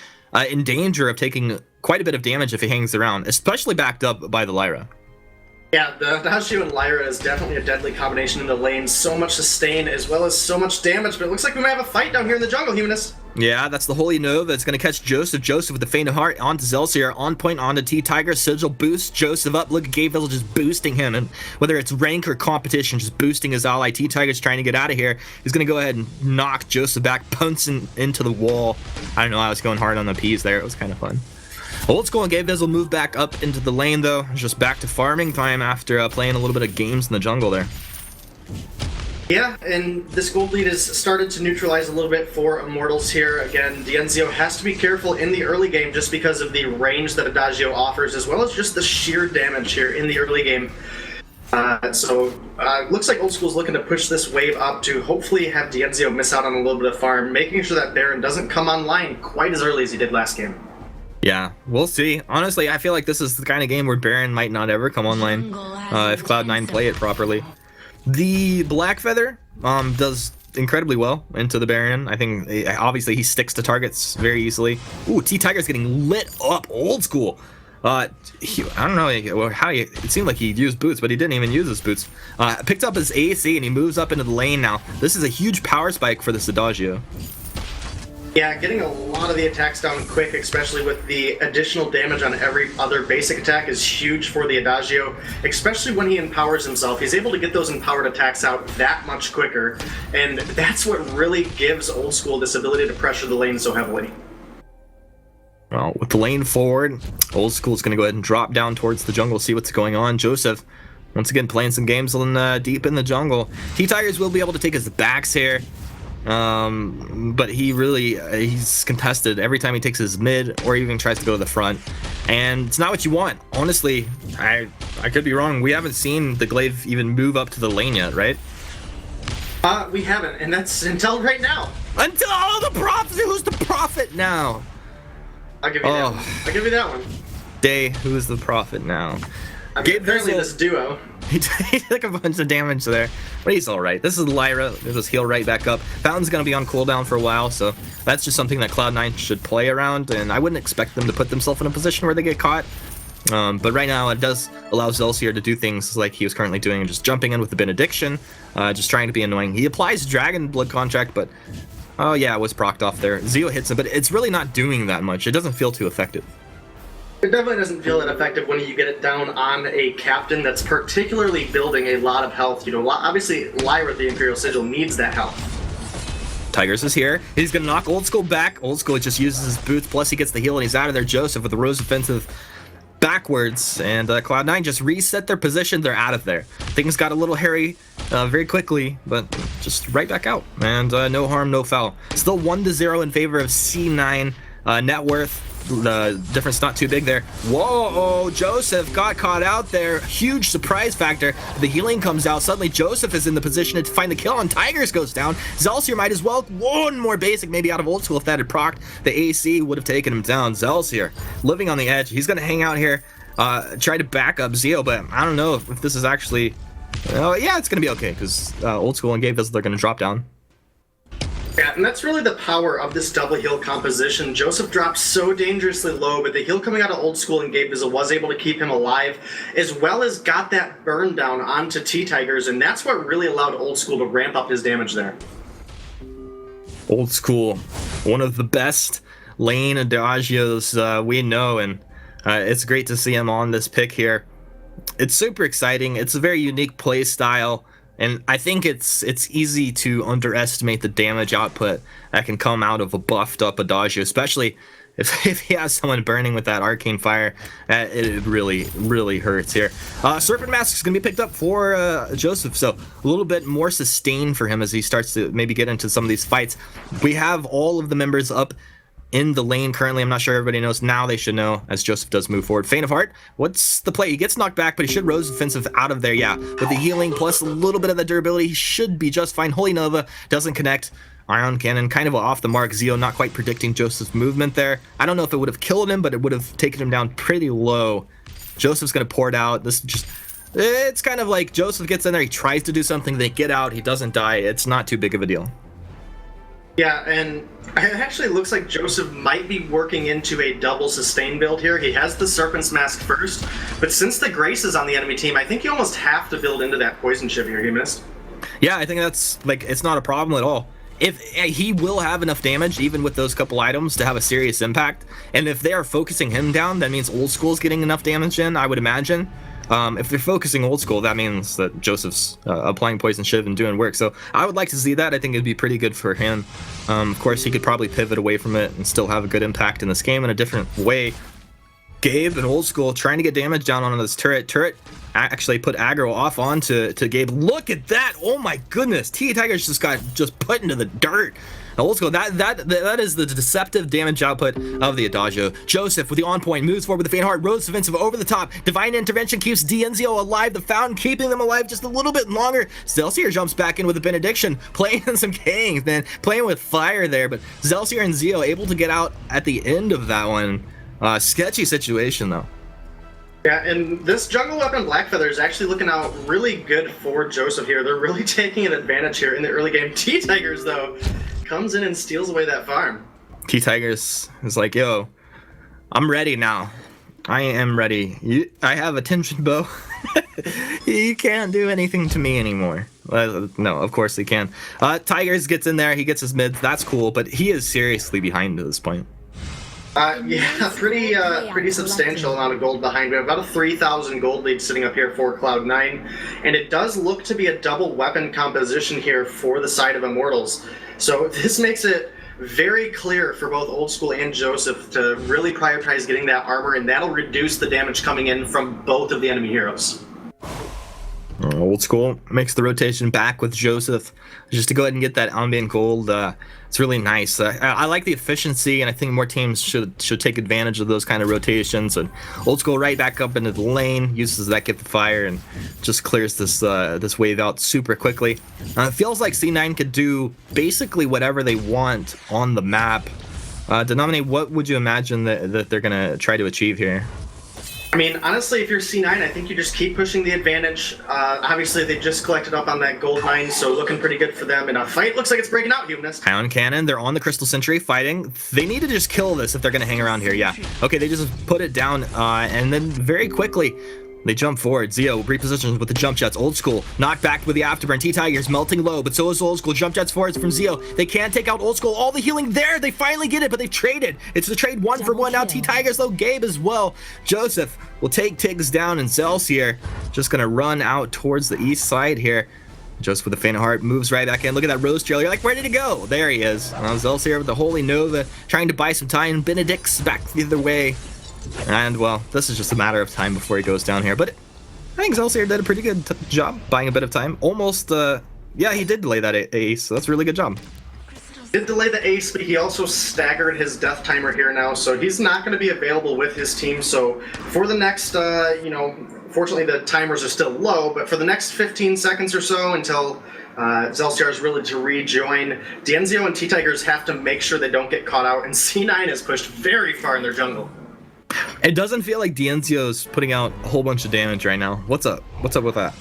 S4: in danger of taking quite a bit of damage if he hangs around, especially backed up by the Lyra.
S5: Yeah, the Adagio and Lyra is definitely a deadly combination in the lane. So much sustain as well as so much damage, but it looks like we might have a fight down here in the jungle, Humanist.
S4: Yeah, that's the Holy Nova that's going to catch Joseph. Joseph with the Faint of Heart onto Zelsier, on point onto T-Tiger. Sigil boosts Joseph up. Look at Gabe Vizzle just boosting him, and whether it's rank or competition, just boosting his ally. T-Tiger's trying to get out of here. He's going to go ahead and knock Joseph back, pouncing into the wall. I don't know, I was going hard on the P's there. It was kind of fun. Old School and Gabe Vizzle move back up into the lane, though. Just back to farming time after playing a little bit of games in the jungle there.
S5: Yeah, and this gold lead has started to neutralize a little bit for Immortals here. Again, Dienzio has to be careful in the early game just because of the range that Adagio offers, as well as just the sheer damage here in the early game. Looks like Old School's looking to push this wave up to hopefully have Dienzio miss out on a little bit of farm, making sure that Baron doesn't come online quite as early as he did last game.
S4: Yeah, we'll see. Honestly, I feel like this is the kind of game where Baron might not ever come online if Cloud9 play it properly. The Blackfeather does incredibly well into the Baron. I think obviously he sticks to targets very easily. Ooh, T-Tiger's getting lit up. Old School. I don't know how it seemed like he used boots, but he didn't even use his boots. Picked up his AC and he moves up into the lane now. This is a huge power spike for this Adagio.
S5: Yeah, getting a lot of the attacks down quick, especially with the additional damage on every other basic attack, is huge for the Adagio, especially when he empowers himself. He's able to get those empowered attacks out that much quicker, and that's what really gives Old School this ability to pressure the lane so heavily.
S4: Well, with the lane forward, Old School's going to go ahead and drop down towards the jungle, see what's going on. Joseph, once again, playing some games deep in the jungle. T-Tigers will be able to take his backs here. but he's contested every time he takes his mid or even tries to go to the front, and it's not what you want. Honestly, I could be wrong. We haven't seen the glaive even move up to the lane yet, right?
S5: We haven't, and that's until right now.
S4: Until the prophet. Who's the prophet now?
S5: I'll give you that one. I'll give you that one.
S4: Day, who's the prophet now?
S5: I mean, apparently this duo.
S4: He took a bunch of damage there, but he's all right. This is Lyra. There's his heal right back up. Fountain's going to be on cooldown for a while, so that's just something that Cloud9 should play around, and I wouldn't expect them to put themselves in a position where they get caught. But right now, it does allow Zelsier to do things like he was currently doing, just jumping in with the Benediction, just trying to be annoying. He applies Dragon Blood Contract, but oh yeah, it was procced off there. Zeo hits him, but it's really not doing that much. It doesn't feel too effective.
S5: It definitely doesn't feel that effective when you get it down on a captain that's particularly building a lot of health. You know, obviously Lyra, the Imperial Sigil, needs that health.
S4: Tigers is here. He's going to knock Old School back. Old School just uses his boots, plus he gets the heal, and he's out of there. Joseph with the Rose Offensive backwards, and Cloud9 just reset their position. They're out of there. Things got a little hairy very quickly, but just right back out. And no harm, no foul. Still 1-0 in favor of C9. Net worth, the difference not too big there. Whoa, Joseph got caught out there. Huge surprise factor. The healing comes out. Suddenly Joseph is in the position to find the kill, and Tigers goes down. Zelsier might as well. One more basic maybe out of Old School. If that had procced, the AC would have taken him down. Zelsier living on the edge. He's going to hang out here, try to back up Zeo, but I don't know if this is actually... yeah, it's going to be okay, because Old School and Gabe, they're going to drop down.
S5: Yeah, and that's really the power of this double heal composition. Joseph dropped so dangerously low, but the heal coming out of Old School and Gabe Vizzle was able to keep him alive, as well as got that burn down onto T-Tigers, and that's what really allowed Old School to ramp up his damage there.
S4: Old School, one of the best lane adagios we know, and it's great to see him on this pick here. It's super exciting. It's a very unique play style. And I think it's easy to underestimate the damage output that can come out of a buffed up Adagio, especially if he has someone burning with that Arcane Fire. It really hurts here. Serpent Mask is going to be picked up for Joseph, so a little bit more sustain for him as he starts to maybe get into some of these fights. We have all of the members up in the lane currently. I'm not sure everybody knows. Now they should know as Joseph does move forward. Faint of Heart, what's the play? He gets knocked back, but he should Rose Offensive out of there. Yeah, with the healing plus a little bit of the durability, he should be just fine. Holy Nova doesn't connect. Ion Cannon kind of off the mark. Zeo not quite predicting Joseph's movement there. I don't know if it would have killed him, but it would have taken him down pretty low. Joseph's going to pour it out. This just... It's kind of like Joseph gets in there, he tries to do something, they get out, he doesn't die. It's not too big of a deal.
S5: Yeah, and it actually looks like Joseph might be working into a double sustain build here. He has the Serpent's Mask first, but since the Grace is on the enemy team, I think you almost have to build into that Poison Chip here. He missed.
S4: Yeah, I think that's, like, it's not a problem at all. If he will have enough damage, even with those couple items, to have a serious impact, and if they are focusing him down, that means Old School's getting enough damage in, I would imagine. If they're focusing Old School, that means that Joseph's applying Poison Shiv and doing work. So I would like to see that. I think it'd be pretty good for him. Of course, he could probably pivot away from it and still have a good impact in this game in a different way. Gabe and Old School trying to get damage down on this turret. Turret actually put aggro off onto Gabe. Look at that! Oh my goodness! T-Tigers just got put into the dirt. Old School, that is the deceptive damage output of the Adagio. Joseph with the on point moves forward with the Faint Heart. Rose Offensive over the top. Divine Intervention keeps Dienzio alive. The Fountain keeping them alive just a little bit longer. Zelsier jumps back in with a Benediction, playing some Kings, man. Playing with fire there, but Zelsier and Zeo able to get out at the end of that one. Sketchy situation though.
S5: Yeah, and this jungle weapon Blackfeather is actually looking out really good for Joseph here. They're really taking an advantage here in the early game. T-Tigers, though, comes in and steals away that farm. T-Tigers
S4: is like, yo, I'm ready now. I am ready. I have a tension bow. You can't do anything to me anymore. No, of course he can. Tigers gets in there. He gets his mids. That's cool, but he is seriously behind at this point.
S5: Yeah, pretty substantial amount of gold behind. We have about a 3,000 gold lead sitting up here for Cloud9, and it does look to be a double weapon composition here for the side of Immortals. So this makes it very clear for both Old School and Joseph to really prioritize getting that armor, and that'll reduce the damage coming in from both of the enemy heroes.
S4: Old School makes the rotation back with Joseph just to go ahead and get that ambient gold. It's really nice. I like the efficiency, and I think more teams should take advantage of those kind of rotations. And Old School right back up into the lane, uses that gift of fire, and just clears this this wave out super quickly. It feels like C9 could do basically whatever they want on the map. Denominate, what would you imagine that they're gonna try to achieve here?
S5: I mean, honestly, if you're C9, I think you just keep pushing the advantage. Obviously, they just collected up on that gold mine, so looking pretty good for them in a fight. Looks like it's breaking out, Humanist.
S4: Hound Cannon, they're on the Crystal Sentry fighting. They need to just kill this if they're going to hang around here, yeah. Okay, they just put it down, and then very quickly, they jump forward. Zeo repositions with the jump jets. Old School knocked back with the afterburn. T-Tigers melting low, but so is Old School. Jump jets forwards from Zeo. They can't take out Old School. All the healing there. They finally get it, but they've traded. It's the trade 1-for-1 now. T-Tigers though. Gabe as well. Joseph will take Tiggs down, and Zelsier just gonna run out towards the east side here. Just with a faint of heart, moves right back in. Look at that Rose Trail. You're like, where did he go? There he is. Zelsier with the Holy Nova, trying to buy some time. Benedict's back the other way. And, well, this is just a matter of time before he goes down here. But I think Zelsier did a pretty good job buying a bit of time. Almost, yeah, he did delay that ace, so that's a really good job.
S5: Did delay the ace, but he also staggered his death timer here now, so he's not going to be available with his team. So for the next, you know, fortunately the timers are still low, but for the next 15 seconds or so until Zelsier is really to rejoin, Dienzio and T-Tigers have to make sure they don't get caught out, and C9 is pushed very far in their jungle.
S4: It doesn't feel like Dienzio's putting out a whole bunch of damage right now. What's up? What's up with that?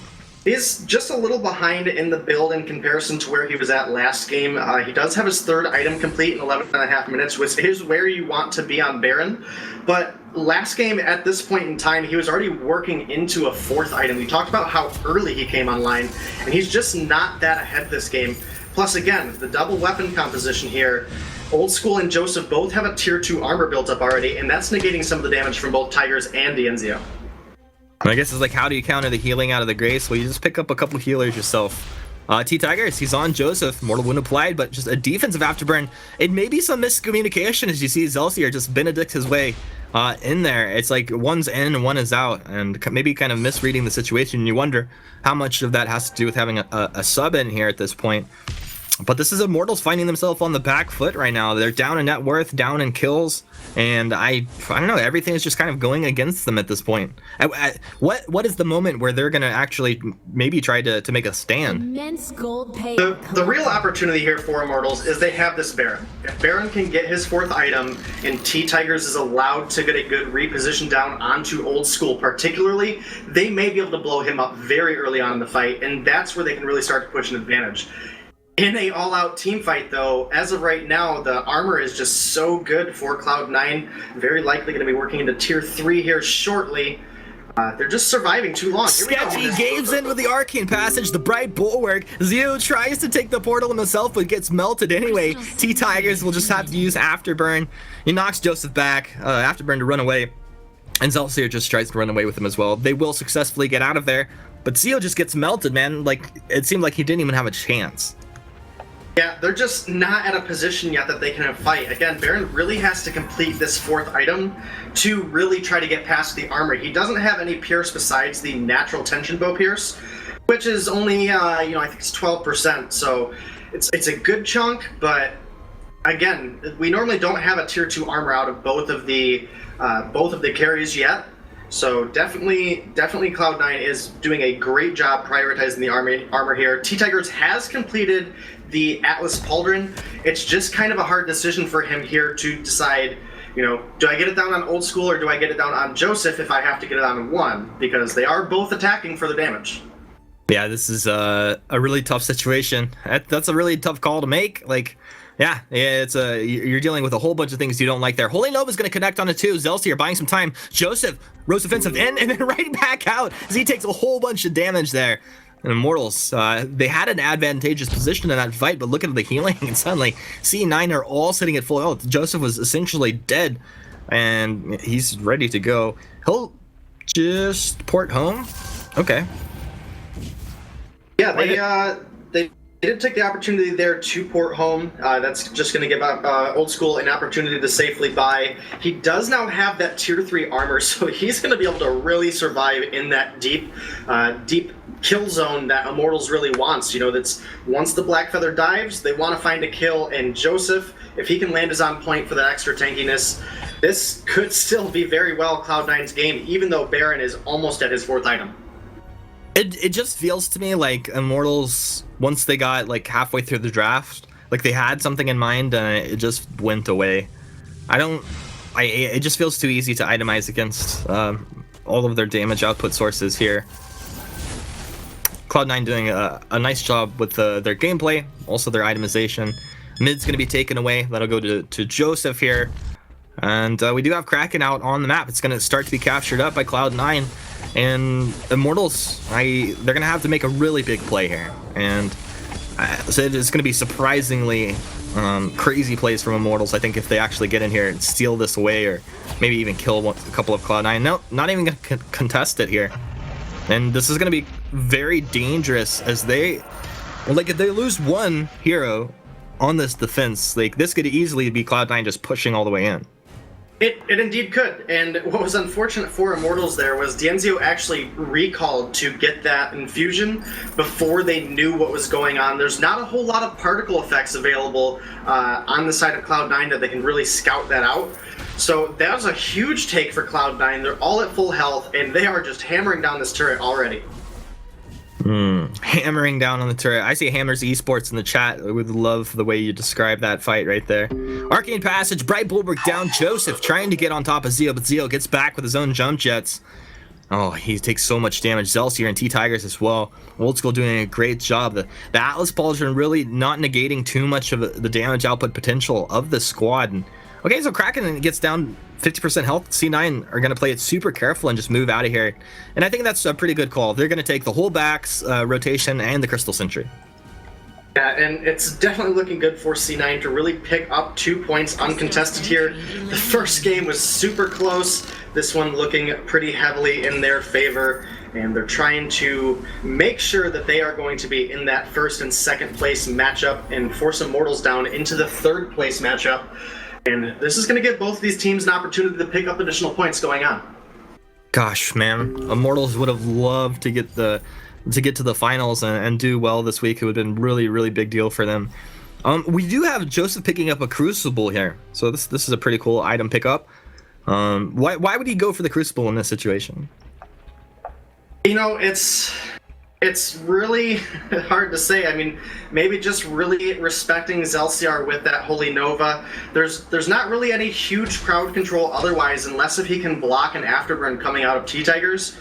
S5: He's just a little behind in the build in comparison to where he was at last game. He does have his third item complete in 11.5 minutes, which is where you want to be on Baron. But last game, at this point in time, he was already working into a fourth item. We talked about how early he came online, and he's just not that ahead this game. Plus, again, the double weapon composition here. Old School and Joseph both have a tier 2 armor built up already, and that's negating some of the damage from both Tigers and Dienzio.
S4: I guess it's like, how do you counter the healing out of the Grace? Well, you just pick up a couple healers yourself. T-Tigers, he's on Joseph. Mortal Wound applied, but just a defensive afterburn. It may be some miscommunication as you see Zelsier just Benedict his way in there. It's like one's in and one is out, and maybe kind of misreading the situation. You wonder how much of that has to do with having a sub in here at this point. But this is Immortals finding themselves on the back foot right now. They're down in net worth, down in kills, and I don't know, everything is just kind of going against them at this point. What is the moment where they're going to actually maybe try to make a stand?
S6: Immense gold pay.
S5: The real opportunity here for Immortals is they have this Baron. If Baron can get his fourth item and T-Tigers is allowed to get a good reposition down onto Old School particularly, they may be able to blow him up very early on in the fight, and that's where they can really start to push an advantage. In a all-out team fight, though, as of right now, the armor is just so good for Cloud9. Very likely going to be working into tier 3 here shortly. They're just surviving too long.
S4: Sketchy Gabe's in with the Arcane Passage, the Bright Bulwark. Zeo tries to take the portal himself, but gets melted anyway. T-Tigers will just have to use Afterburn. He knocks Joseph back, Afterburn to run away. And Zelsier just tries to run away with him as well. They will successfully get out of there. But Zeo just gets melted, man. Like, it seemed like he didn't even have a chance.
S5: Yeah, they're just not at a position yet that they can fight. Again, Baron really has to complete this fourth item to really try to get past the armor. He doesn't have any pierce besides the natural tension bow pierce, which is only, you know, I think it's 12%. So it's a good chunk, but again, we normally don't have a tier 2 armor out of both of the carries yet. So definitely Cloud9 is doing a great job prioritizing the armor here. T-Tigers has completed the Atlas Pauldron. It's just kind of a hard decision for him here to decide, you know, do I get it down on Old School or do I get it down on Joseph if I have to get it on one? Because they are both attacking for the damage.
S4: Yeah, this is a really tough situation. That's a really tough call to make. Like, yeah, it's you're dealing with a whole bunch of things you don't like there. Holy Nova's going to connect on it too. Zelsier buying some time. Joseph, Rose Offensive in and then right back out as he takes a whole bunch of damage there. And Immortals, they had an advantageous position in that fight, but look at the healing, and suddenly C9 are all sitting at full health. Joseph was essentially dead, and he's ready to go. He'll just port home. Okay.
S5: Yeah, He did take the opportunity there to port home. That's just going to give Old School an opportunity to safely buy. He does now have that tier 3 armor, so he's going to be able to really survive in that deep kill zone that Immortals really wants. You know, that's once the Black Feather dives, they want to find a kill, and Joseph, if he can land his on point for that extra tankiness, this could still be very well Cloud9's game, even though Baron is almost at his 4th item.
S4: It just feels to me like Immortals, once they got like halfway through the draft, like they had something in mind and it just went away. It just feels too easy to itemize against all of their damage output sources here. Cloud9 doing a nice job with their gameplay, also their itemization. Mid's going to be taken away. That'll go to Joseph here. And we do have Kraken out on the map. It's going to start to be captured up by Cloud9. And Immortals, they're going to have to make a really big play here. And so it's going to be surprisingly crazy plays from Immortals, I think, if they actually get in here and steal this away, or maybe even kill a couple of Cloud9. No, not even going to contest it here. And this is going to be very dangerous as if they lose one hero on this defense, like this could easily be Cloud9 just pushing all the way in.
S5: It indeed could, and what was unfortunate for Immortals there was Dienzio actually recalled to get that infusion before they knew what was going on. There's not a whole lot of particle effects available on the side of Cloud9 that they can really scout that out. So that was a huge take for Cloud9. They're all at full health, and they are just hammering down this turret already.
S4: Hammering down on the turret. I see Hammers Esports in the chat. I would love the way you describe that fight right there. Arcane Passage, Bright Bulwark down. Joseph trying to get on top of Zeo, but Zeo gets back with his own jump jets. Oh, he takes so much damage. Zelsier and T-Tigers as well. Old School doing a great job. The Atlas Pauldron really not negating too much of the damage output potential of the squad. And, okay, so Kraken gets down 50% health. C9 are going to play it super careful and just move out of here. And I think that's a pretty good call. They're going to take the whole backs rotation and the Crystal Sentry.
S5: Yeah, and it's definitely looking good for C9 to really pick up 2 points uncontested here. The first game was super close. This one looking pretty heavily in their favor. And they're trying to make sure that they are going to be in that 1st and 2nd place matchup and force Immortals down into the 3rd place matchup. And this is going to give both of these teams an opportunity to pick up additional points going on.
S4: Gosh, man, Immortals would have loved to get to the finals and do well this week. It would have been really, really big deal for them. We do have Joseph picking up a Crucible here, so this is a pretty cool item pickup. Why would he go for the Crucible in this situation?
S5: You know, it's really hard to say. I mean, maybe just really respecting Zelsiar with that Holy Nova. There's not really any huge crowd control otherwise, unless if he can block an afterburn coming out of T-Tigers,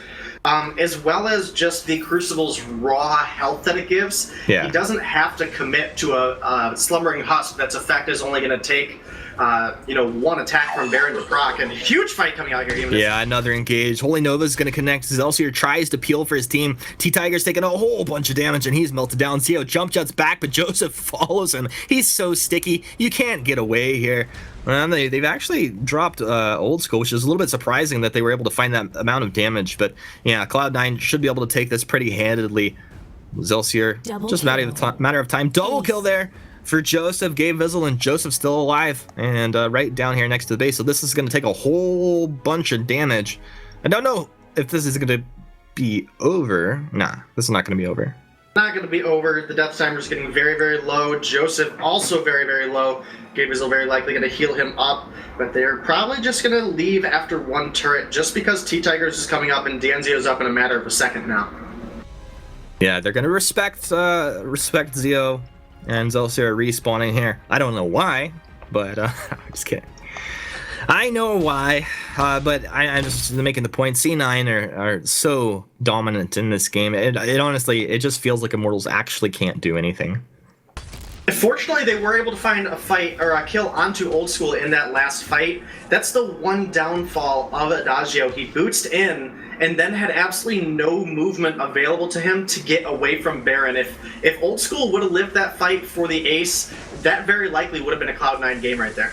S5: as well as just the Crucible's raw health that it gives.
S4: Yeah.
S5: He doesn't have to commit to a Slumbering Husk that's effect is only going to take one attack from Baron to proc, and huge fight coming out here.
S4: Yeah, another engage. Holy Nova's going to connect. Zelsier tries to peel for his team. T-Tiger's taking a whole bunch of damage, and he's melted down. Zeo jump jets back, but Joseph follows him. He's so sticky. You can't get away here. And they've actually dropped Old School, which is a little bit surprising that they were able to find that amount of damage. But yeah, Cloud9 should be able to take this pretty handedly. Zelsier, just a matter of time. Double kill there for Joseph. Gabe Vizzle and Joseph still alive, and right down here next to the base. So this is going to take a whole bunch of damage. I don't know if this is going to be over. Nah, this is not going to be over.
S5: Not going to be over. The death timer is getting very, very low. Joseph also very, very low. Gabe Vizzle very likely going to heal him up, but they're probably just going to leave after one turret just because T-Tigers is coming up and Dienzio's up in a matter of a second now.
S4: Yeah, they're going to respect Zeo and Zelsier respawning here. I don't know why, but I'm just kidding. I know why, but I'm just making the point. C9 are so dominant in this game. It honestly, it just feels like Immortals actually can't do anything.
S5: Fortunately, they were able to find a fight or a kill onto Old School in that last fight. That's the one downfall of Adagio. He boots in and then had absolutely no movement available to him to get away from Baron. If Old School would have lived that fight for the ace, that very likely would have been a Cloud9 game right there.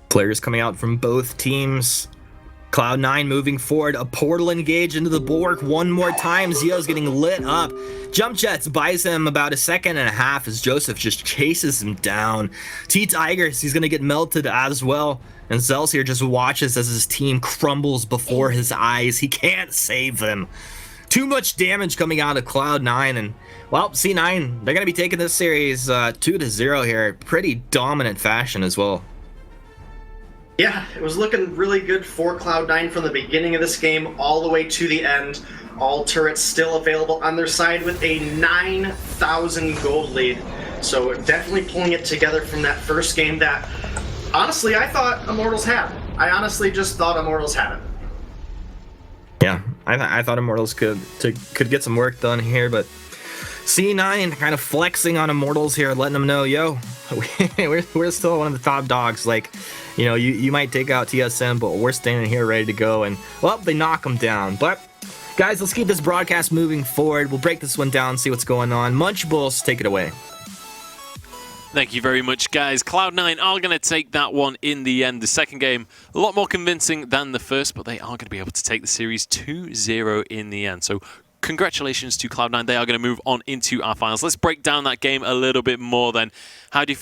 S4: Players coming out from both teams. Cloud9 moving forward, a portal engage into the bulwark one more time. Zio's getting lit up. Jump Jets buys him about a second and a half as Joseph just chases him down. T-Tigers, he's going to get melted as well. And Zelsier just watches as his team crumbles before his eyes. He can't save them. Too much damage coming out of Cloud9. And, well, C9, they're going to be taking this series 2-0 here. Pretty dominant fashion as well.
S5: Yeah, it was looking really good for Cloud9 from the beginning of this game all the way to the end. All turrets still available on their side with a 9,000 gold lead. So definitely pulling it together from that first game that, honestly, I thought Immortals had. I honestly just thought Immortals had it.
S4: Yeah, I thought Immortals could get some work done here, but C9 kind of flexing on Immortals here, letting them know, yo, we're still one of the top dogs. Like, you know, you might take out TSM, but we're standing here ready to go. And, well, they knock them down. But, guys, let's keep this broadcast moving forward. We'll break this one down, see what's going on. Munchables, take it away.
S2: Thank you very much, guys. Cloud9 are going to take that one in the end. The second game, a lot more convincing than the first, but they are going to be able to take the series 2-0 in the end. So congratulations to Cloud9. They are going to move on into our finals. Let's break down that game a little bit more then. How do you